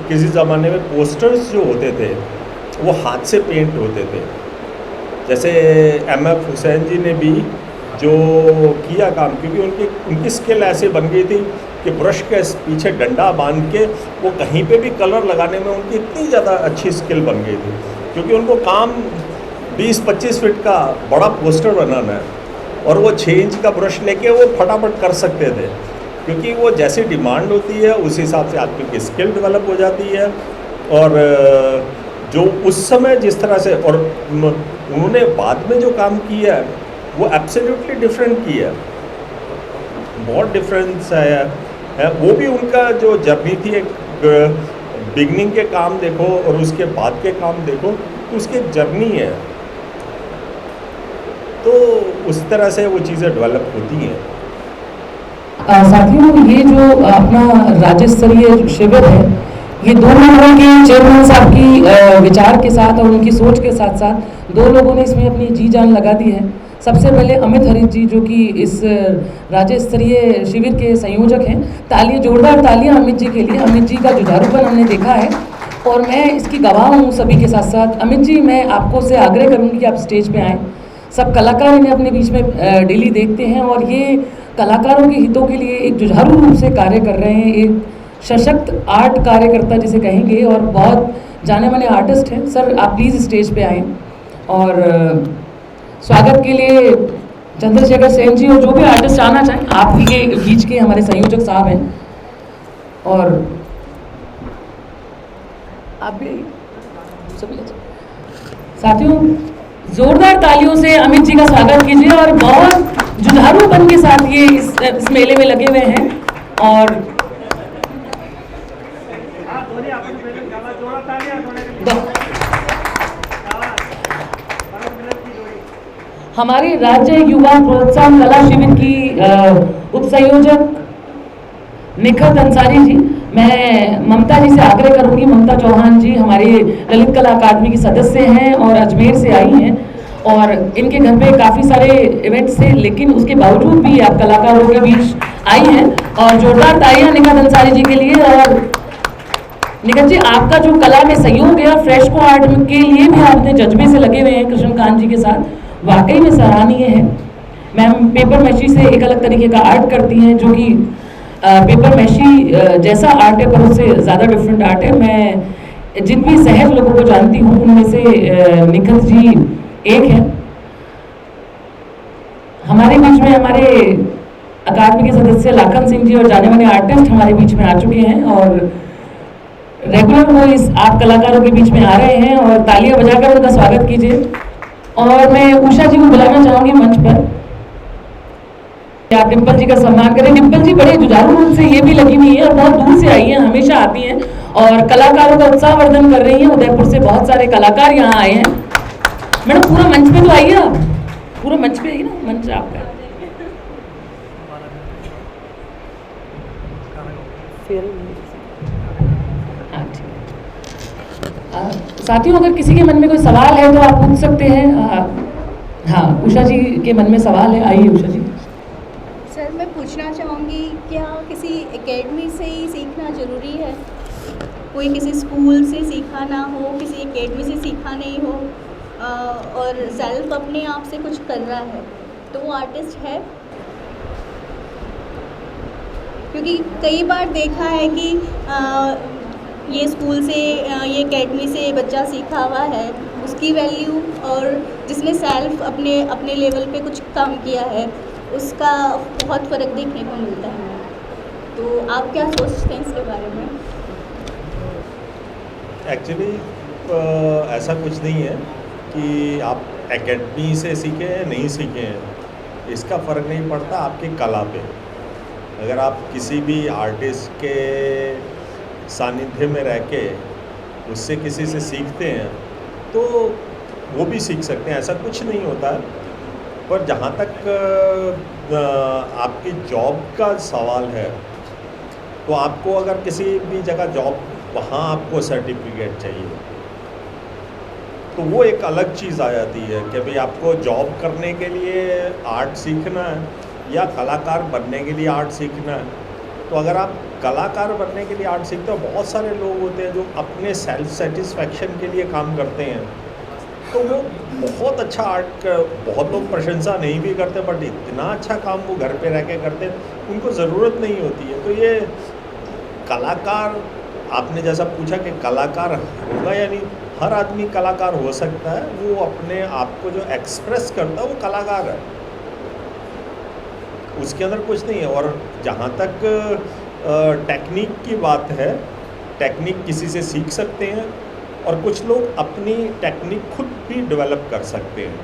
किसी ज़माने में पोस्टर्स जो होते थे वो हाथ से पेंट होते थे, जैसे M.F. हुसैन जी ने भी जो किया काम, क्योंकि उनकी स्किल ऐसे बन गई थी कि ब्रश के पीछे डंडा बांध के वो कहीं पे भी कलर लगाने में उनकी इतनी ज़्यादा अच्छी स्किल बन गई थी, क्योंकि उनको काम 20-25 फीट का बड़ा पोस्टर बनाना है और वो 6 इंच का ब्रश लेके वो फटाफट कर सकते थे, क्योंकि वो जैसी डिमांड होती है उस हिसाब से आदमी की स्किल डेवलप हो जाती है। और जो उस समय जिस तरह से, और उन्होंने बाद में जो काम किया है वो एब्सोल्युटली डिफरेंट किया है, बहुत डिफरेंस है। वो भी उनका जो जर्नी थी, एक बिगनिंग के काम देखो और उसके बाद के काम देखो, तो उसकी जर्नी है, तो उस तरह से वो चीज़ें डेवलप होती हैं। साथियों, ये जो अपना राज्य स्तरीय शिविर है, ये दो लोगों के चेयरमैन साहब की विचार के साथ और उनकी सोच के साथ साथ दो लोगों ने इसमें अपनी जी जान लगा दी है। सबसे पहले अमित हरीश जी जो कि इस राज्य स्तरीय शिविर के संयोजक हैं। तालियां, जोरदार तालियां अमित जी के लिए। अमित जी का जुझारूपन हमने देखा है और मैं इसकी गवाह हूँ सभी के साथ साथ। अमित जी, मैं आपको से आग्रह करूँगी कि आप स्टेज पे आएँ। सब कलाकार इन्हें अपने बीच में डेली देखते हैं और ये कलाकारों के हितों के लिए एक जुझारू रूप से कार्य कर रहे हैं। एक सशक्त आर्ट कार्यकर्ता जिसे कहेंगे और बहुत जाने माने आर्टिस्ट हैं। सर, आप प्लीज़ स्टेज पे आएँ और स्वागत के लिए चंद्रशेखर सेन जी और जो भी आर्टिस्ट आना चाहें, आप ही के बीच के हमारे संयोजक साहब हैं और आप भी सभी साथियों जोरदार तालियों से अमित जी का स्वागत कीजिए। और बहुत जुझारूपन के साथ ये इस मेले में लगे हुए हैं और हमारे राज्य युवा प्रोत्साहन कला शिविर की उप संयोजक निखत अंसारी जी, मैं ममता जी से आग्रह करूंगी। ममता चौहान जी हमारे ललित कला अकादमी की सदस्य हैं और अजमेर से आई हैं और इनके घर पे काफ़ी सारे इवेंट्स थे, लेकिन उसके बावजूद भी आप कलाकारों के बीच आई हैं और जोरदार तालियां निखत अंसारी जी के लिए। और निखत जी, आपका जो कला में सहयोग है फ्रेस्को आर्ट के लिए भी आपने जज्बे से लगे हुए हैं कृष्णकांत जी के साथ, वाकई में सराहनीय है। मैम पेपर मैशी से एक अलग तरीके का आर्ट करती हैं जो कि पेपर मैशी जैसा आर्ट है पर उससे ज़्यादा डिफरेंट आर्ट है। मैं जिन भी सहज लोगों को जानती हूँ उनमें से निखत जी एक है। हमारे बीच में हमारे अकादमी के सदस्य लाखन सिंह जी और जाने माने आर्टिस्ट हमारे बीच में आ चुके हैं और रेगुलर वो इस आप कलाकारों के बीच में आ रहे हैं और तालियां बजाकर उनका स्वागत कीजिए। और मैं उषा जी को बुलाना चाहूँगी मंच पर। आप डिम्पल जी का सम्मान करें। डिम्पल जी बड़े जुझारू रूप से ये भी लगी हुई है और बहुत दूर से आई हैं, हमेशा आती हैं और कलाकारों का उत्साहवर्धन कर रही हैं। उदयपुर से बहुत सारे कलाकार यहाँ आए हैं। मैडम पूरा मंच पे तो आइए, आप पूरा मंच पे आइए ना, मंच आपका। हाँ ठीक है। साथियों, अगर किसी के मन में कोई सवाल है तो आप पूछ सकते हैं। हाँ, उषा जी के मन में सवाल है, आइए उषा जी। सर, मैं पूछना चाहूँगी क्या किसी एकेडमी से ही सीखना ज़रूरी है? कोई किसी स्कूल से सीखा ना हो, किसी एकेडमी से सीखा नहीं हो और सेल्फ अपने आप से कुछ कर रहा है तो वो आर्टिस्ट है? क्योंकि कई बार देखा है कि ये स्कूल से ये एकेडमी से बच्चा सीखा हुआ है उसकी वैल्यू और जिसने सेल्फ अपने लेवल पे कुछ काम किया है उसका बहुत फ़र्क देखने को मिलता है। तो आप क्या सोचते हैं इसके बारे में? एक्चुअली ऐसा कुछ नहीं है कि आप एकेडमी से सीखे हैं नहीं सीखे हैं, इसका फ़र्क नहीं पड़ता आपकी कला पे। अगर आप किसी भी आर्टिस्ट के सानिध्य में रह के उससे किसी से सीखते हैं तो वो भी सीख सकते हैं, ऐसा कुछ नहीं होता है। पर जहाँ तक आपकी जॉब का सवाल है तो आपको अगर किसी भी जगह जॉब, वहाँ आपको सर्टिफिकेट चाहिए तो वो एक अलग चीज़ आ जाती है कि भाई आपको जॉब करने के लिए आर्ट सीखना है या कलाकार बनने के लिए आर्ट सीखना है। तो अगर आप कलाकार बनने के लिए आर्ट सीखते हो, बहुत सारे लोग होते हैं जो अपने सेल्फ सेटिस्फैक्शन के लिए काम करते हैं तो वो बहुत अच्छा आर्ट, बहुत लोग प्रशंसा नहीं भी करते बट इतना अच्छा काम वो घर पे रह के करते हैं, उनको ज़रूरत नहीं होती है। तो ये कलाकार, आपने जैसा पूछा कि कलाकार होगा या नहीं, हर आदमी कलाकार हो सकता है। वो अपने आप को जो एक्सप्रेस करता है वो कलाकार है, उसके अंदर कुछ नहीं है। और जहाँ तक टेक्निक की बात है, टेक्निक किसी से सीख सकते हैं और कुछ लोग अपनी टेक्निक खुद भी डेवलप कर सकते हैं,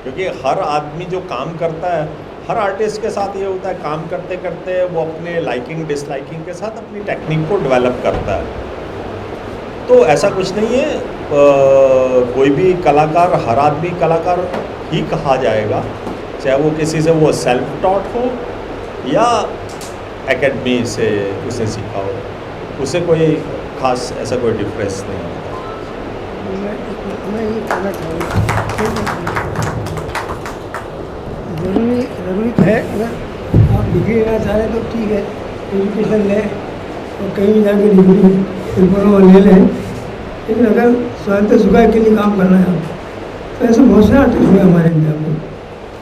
क्योंकि हर आदमी जो काम करता है, हर आर्टिस्ट के साथ ये होता है, काम करते करते वो अपने लाइकिंग डिसलाइकिंग के साथ अपनी टेक्निक को डेवलप करता है। तो ऐसा कुछ नहीं है, कोई भी कलाकार, हर आदमी कलाकार ही कहा जाएगा, चाहे वो किसी से वो सेल्फ टॉट हो या एकेडमी से उसने सीखा हो। उससे कोई खास ऐसा कोई डिफरेंस नहीं है। मैं ये कहना चाहूँगा, ज़रूरी है, अगर आप डिग्री लेना चाह रहे हैं तो ठीक है, एजुकेशन लें और कहीं भी जाके डिग्री डिप्लोमा ले लें, लेकिन अगर स्वायत्त सुखाय के लिए काम करना है तो ऐसे बहुत से आर्टिस्ट हुए हमारे इंडिया में।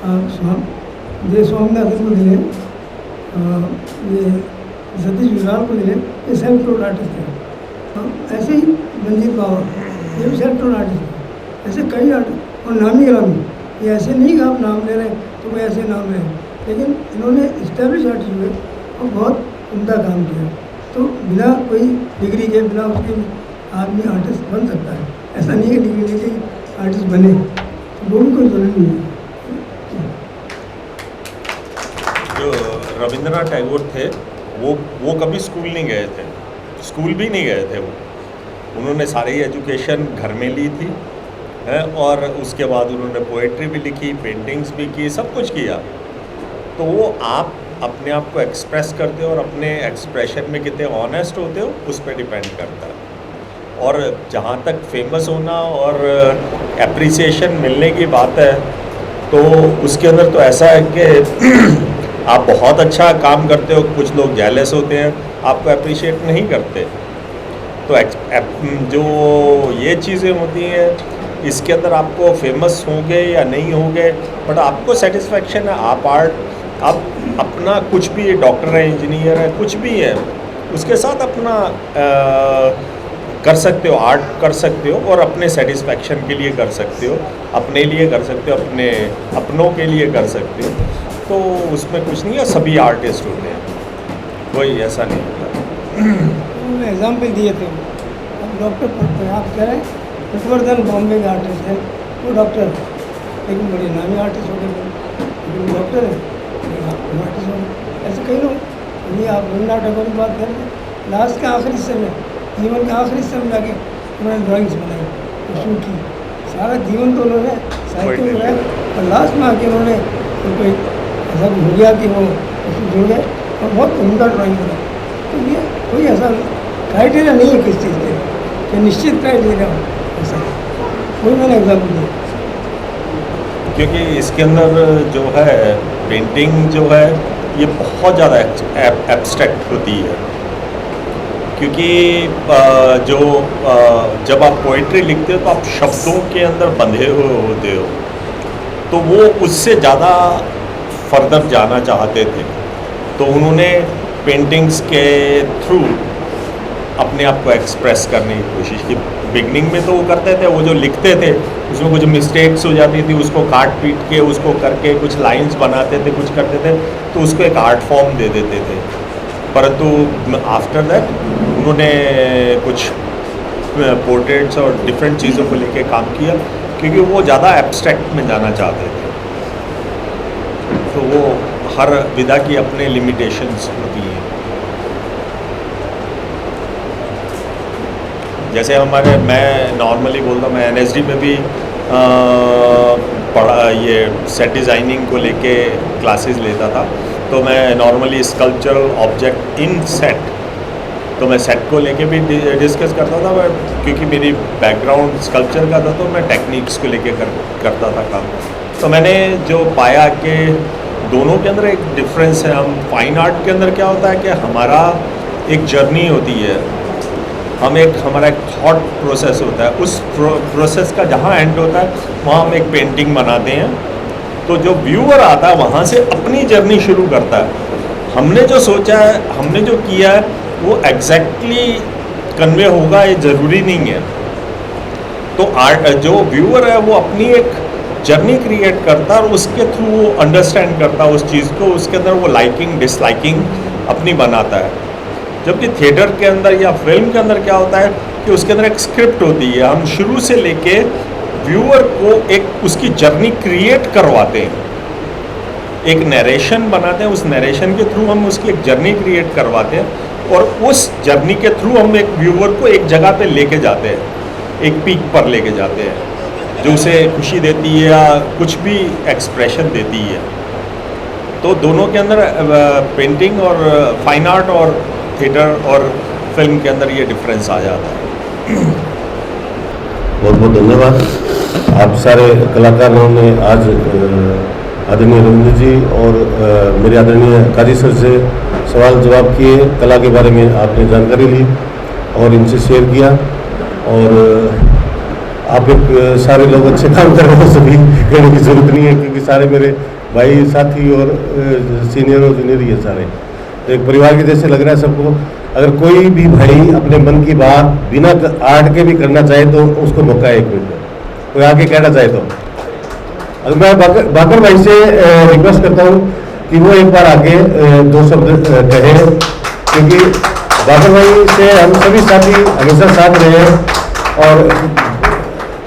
आप जय स्वामीनाथन को ले लें, ये सतीश विशाल को ले लें, ये सेल्फ टोड आर्टिस्ट हैं। ऐसे ही रंजीत बाबा, ये भी सेल्फ टोड आर्टिस्ट है। ऐसे कई आर्टिस्ट और नामी गिरामी, ये ऐसे नहीं कि आप नाम ले रहे हैं तो कोई ऐसे नाम ले, लेकिन इन्होंने इस्टेब्लिश आर्टिस्ट हुए और बहुत उम्दा काम किया। तो बिना कोई डिग्री के, बिना उसके आदमी आर्टिस्ट बन सकता है। ऐसा नहीं है डिग्री लेके आर्टिस्ट बने, तो वो भी कोई जरूरी नहीं है। जो रविंद्रनाथ टैगोर थे वो कभी स्कूल नहीं गए थे, स्कूल भी नहीं गए थे वो। उन्होंने सारी एजुकेशन घर में ली थी है, और उसके बाद उन्होंने पोएट्री भी लिखी, पेंटिंग्स भी की, सब कुछ किया। तो वो आप अपने आप को एक्सप्रेस करते हो और अपने एक्सप्रेशन में कितने ऑनेस्ट होते हो उस पर डिपेंड करता है। और जहाँ तक फेमस होना और एप्रिसिएशन मिलने की बात है, तो उसके अंदर तो ऐसा है कि आप बहुत अच्छा काम करते हो, कुछ लोग जेलस होते हैं, आपको अप्रिशिएट नहीं करते। तो जो ये चीज़ें होती हैं, इसके अंदर आपको फेमस होंगे या नहीं होंगे, बट आपको सेटिस्फेक्शन है। आप अपना कुछ भी, डॉक्टर है, इंजीनियर है, कुछ भी है, उसके साथ अपना कर सकते हो, आर्ट कर सकते हो और अपने सेटिस्फेक्शन के लिए कर सकते हो, अपने लिए कर सकते हो, अपने अपनों के लिए कर सकते हो। तो उसमें कुछ नहीं है, सभी आर्टिस्ट होते हैं, कोई ऐसा नहीं होता। एग्जाम्पल दिए थे, अब डॉक्टर पढ़ते हैं, आप कह रहे हैं हर्षवर्धन बॉम्बे के आर्टिस्ट हैं, वो डॉक्टर है लेकिन बड़े नामी आर्टिस्ट हो गए, लेकिन वो डॉक्टर है लेकिन आर्टिस्ट हो गए। ऐसे कई लोग, ये आप रविन्द्रनाथ टैगोर की बात करें, लास्ट के आखिरी हिस्से में, जीवन के आखिरी हिस्से में जाके उन्होंने ड्राइंग्स बनाई, शुरू की। सारा जीवन तो उन्होंने साहित्य में बनाया और लास्ट में आके उन्होंने उनको ऐसा हो गया कि वो उसमें जुड़ गए और बहुत उम्दा ड्राइंग बनाई। तो ये कोई ऐसा क्राइटेरिया नहीं है किस चीज़ के कि निश्चित क्राइटेरिया हो, ऐसा कोई मैंने एग्जाम्पल दिया। क्योंकि इसके अंदर जो है पेंटिंग जो है ये बहुत ज़्यादा एब्स्ट्रैक्ट होती है, क्योंकि जब आप पोइट्री लिखते हो तो आप शब्दों के अंदर बंधे हुए होते हो, तो वो उससे ज़्यादा फर्दर जाना चाहते थे। तो उन्होंने पेंटिंग्स के थ्रू अपने आप को एक्सप्रेस करने की कोशिश की। बिगनिंग में तो वो करते थे, वो जो लिखते थे उसमें कुछ मिस्टेक्स हो जाती थी, उसको काट पीट के उसको करके कुछ लाइंस बनाते थे, कुछ करते थे, तो उसको एक आर्ट फॉर्म दे देते थे। परंतु आफ्टर दैट उन्होंने कुछ पोर्ट्रेट्स और डिफरेंट चीज़ों को लेके काम किया, क्योंकि वो ज़्यादा एब्स्ट्रैक्ट में जाना चाहते थे। तो वो हर विधा की अपने लिमिटेशंस होती हैं। जैसे मैं नॉर्मली बोलता हूँ, मैं NSD में भी पढ़ा, ये सेट डिज़ाइनिंग को लेके क्लासेस लेता था। तो मैं normally sculptural object in set, तो मैं सेट को लेके भी डिस्कस करता था, क्योंकि मेरी बैकग्राउंड स्कल्पचर का था, तो मैं टेक्निक्स को लेके करता था काम। तो मैंने जो पाया कि दोनों के अंदर एक डिफरेंस है। हम फाइन आर्ट के अंदर क्या होता है कि हमारा एक जर्नी होती है, हमारा एक थॉट प्रोसेस होता है, उस प्रोसेस का जहाँ एंड होता है वहाँ हम एक पेंटिंग बनाते हैं। तो जो व्यूअर आता है वहाँ से अपनी जर्नी शुरू करता है। हमने जो सोचा है, हमने जो किया है, वो एग्जैक्टली कन्वे होगा ये ज़रूरी नहीं है। तो जो व्यूअर है वो अपनी एक जर्नी क्रिएट करता है और उसके थ्रू वो अंडरस्टैंड करता है उस चीज़ को, उसके अंदर वो लाइकिंग डिसलाइकिंग अपनी बनाता है। जबकि थिएटर के अंदर या फिल्म के अंदर क्या होता है कि उसके अंदर एक स्क्रिप्ट होती है, हम शुरू से लेके व्यूअर को एक उसकी जर्नी क्रिएट करवाते हैं, एक नरेशन बनाते हैं, उस नरेशन के थ्रू हम उसकी एक जर्नी क्रिएट करवाते हैं और उस जर्नी के थ्रू हम एक व्यूअर को एक जगह पे लेके जाते हैं, एक पीक पर लेके जाते हैं जो उसे खुशी देती है या कुछ भी एक्सप्रेशन देती है। तो दोनों के अंदर पेंटिंग और फाइन आर्ट और थिएटर और फिल्म के अंदर ये डिफरेंस आ जाता है। बहुत बहुत धन्यवाद। आप सारे कलाकारों ने आज आदरणीय रविंद्र जी और मेरे आदरणीय काजी सर से सवाल जवाब किए, कला के बारे में आपने जानकारी ली और इनसे शेयर किया। और आप एक सारे लोग अच्छे काम कर रहे हैं, सभी कहने की जरूरत नहीं है क्योंकि सारे मेरे भाई साथी और सीनियर और जूनियर ही है सारे, तो एक परिवार के जैसे लग रहा है सबको। अगर कोई भी भाई अपने मन की बात बिना आर्ट के भी करना चाहे तो उसको मौका है, एक मिनट कोई आके कहना चाहे तो। अगर मैं बाकर भाई से रिक्वेस्ट करता हूँ कि वो एक बार आके 2 शब्द कहे, क्योंकि बाकर भाई से हम सभी साथी हमेशा साथ रहे हैं। और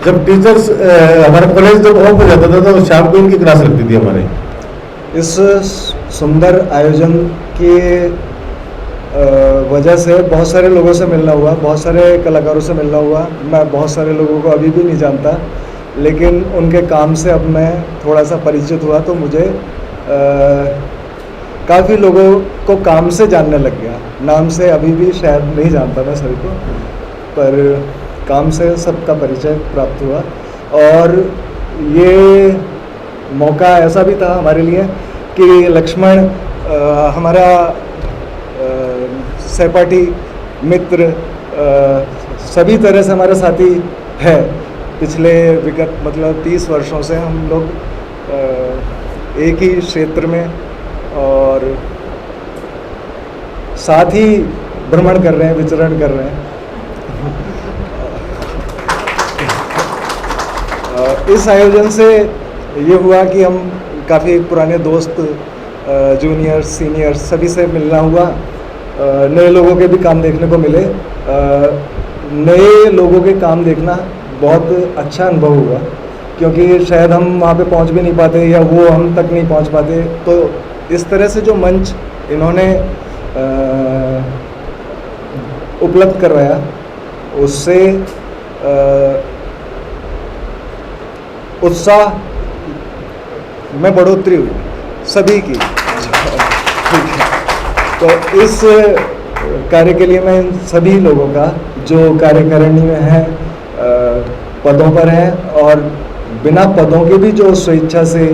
जब टीचर्स हमारे कॉलेज जब ऑफ हो जाता था तो शाम को इनकी क्लास लगती थी हमारे। इस सुंदर आयोजन की वजह से बहुत सारे लोगों से मिलना हुआ, बहुत सारे कलाकारों से मिलना हुआ। मैं बहुत सारे लोगों को अभी भी नहीं जानता, लेकिन उनके काम से अब मैं थोड़ा सा परिचित हुआ तो मुझे काफ़ी लोगों को काम से जानने लग गया। नाम से अभी भी शायद नहीं जानता मैं सभी को, पर काम से सबका परिचय प्राप्त हुआ। और ये मौका ऐसा भी था हमारे लिए कि लक्ष्मण हमारा सहपाठी मित्र सभी तरह से हमारा साथी है। पिछले विगत मतलब 30 वर्षों से हम लोग एक ही क्षेत्र में और साथ ही भ्रमण कर रहे हैं, विचरण कर रहे हैं। इस आयोजन से ये हुआ कि हम काफ़ी पुराने दोस्त, जूनियर सीनियर सभी से मिलना हुआ, नए लोगों के भी काम देखने को मिले। नए लोगों के काम देखना बहुत अच्छा अनुभव हुआ, क्योंकि शायद हम वहाँ पे पहुँच भी नहीं पाते या वो हम तक नहीं पहुँच पाते। तो इस तरह से जो मंच इन्होंने उपलब्ध करवाया उससे उत्साह में बढ़ोतरी हुई सभी की। तो इस कार्य के लिए मैं सभी लोगों का जो कार्यकारिणी में है, पदों पर हैं और बिना पदों के भी जो स्वेच्छा से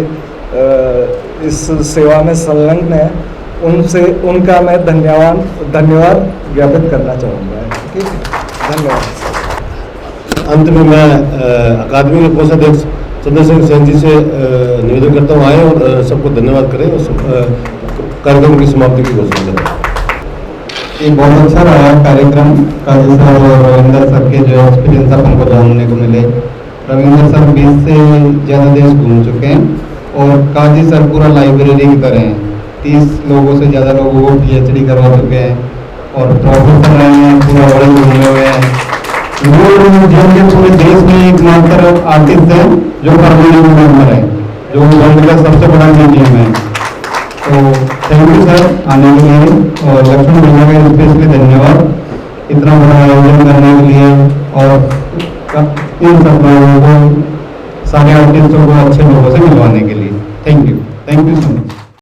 इस सेवा में संलग्न है, उनका मैं धन्यवाद ज्ञापित करना चाहूँगा। ठीक है, धन्यवाद। अंत में मैं अकादमी के कोषाध्यक्ष चंद्रशेखर सेन जी से निवेदन करता हूँ आए और सबको धन्यवाद करें और कार्यक्रम की समाप्ति की घोषणा करें। ये बहुत अच्छा रहा कार्यक्रम। काजी सर और रविंद्र सर के जो एक्सपीरियंस अपन को जानने को मिले। रविंद्र सर 20 से ज़्यादा देश घूम चुके हैं और काजी सर पूरा लाइब्रेरी की तरह हैं। 30 लोगों से ज़्यादा लोगों को PhD करवा चुके हैं और प्रोफेसर रहे हैं, पूरा वर्ल्ड घूमे हुए हैं। वो म्यूजियम के पूरे देश में एकमात्र आर्टिस्ट है जो परमानेंट मेंबर है, जो वर्ल्ड का सबसे बड़ा म्यूजियम है। तो थैंक यू सर आने के लिए, और लक्ष्मण भैया का स्पेशली धन्यवाद इतना बड़ा आयोजन करने के लिए और इन सब लोगों को, सारे आर्टिस्टों को अच्छे लोगों से मिलवाने के लिए। Thank you so much.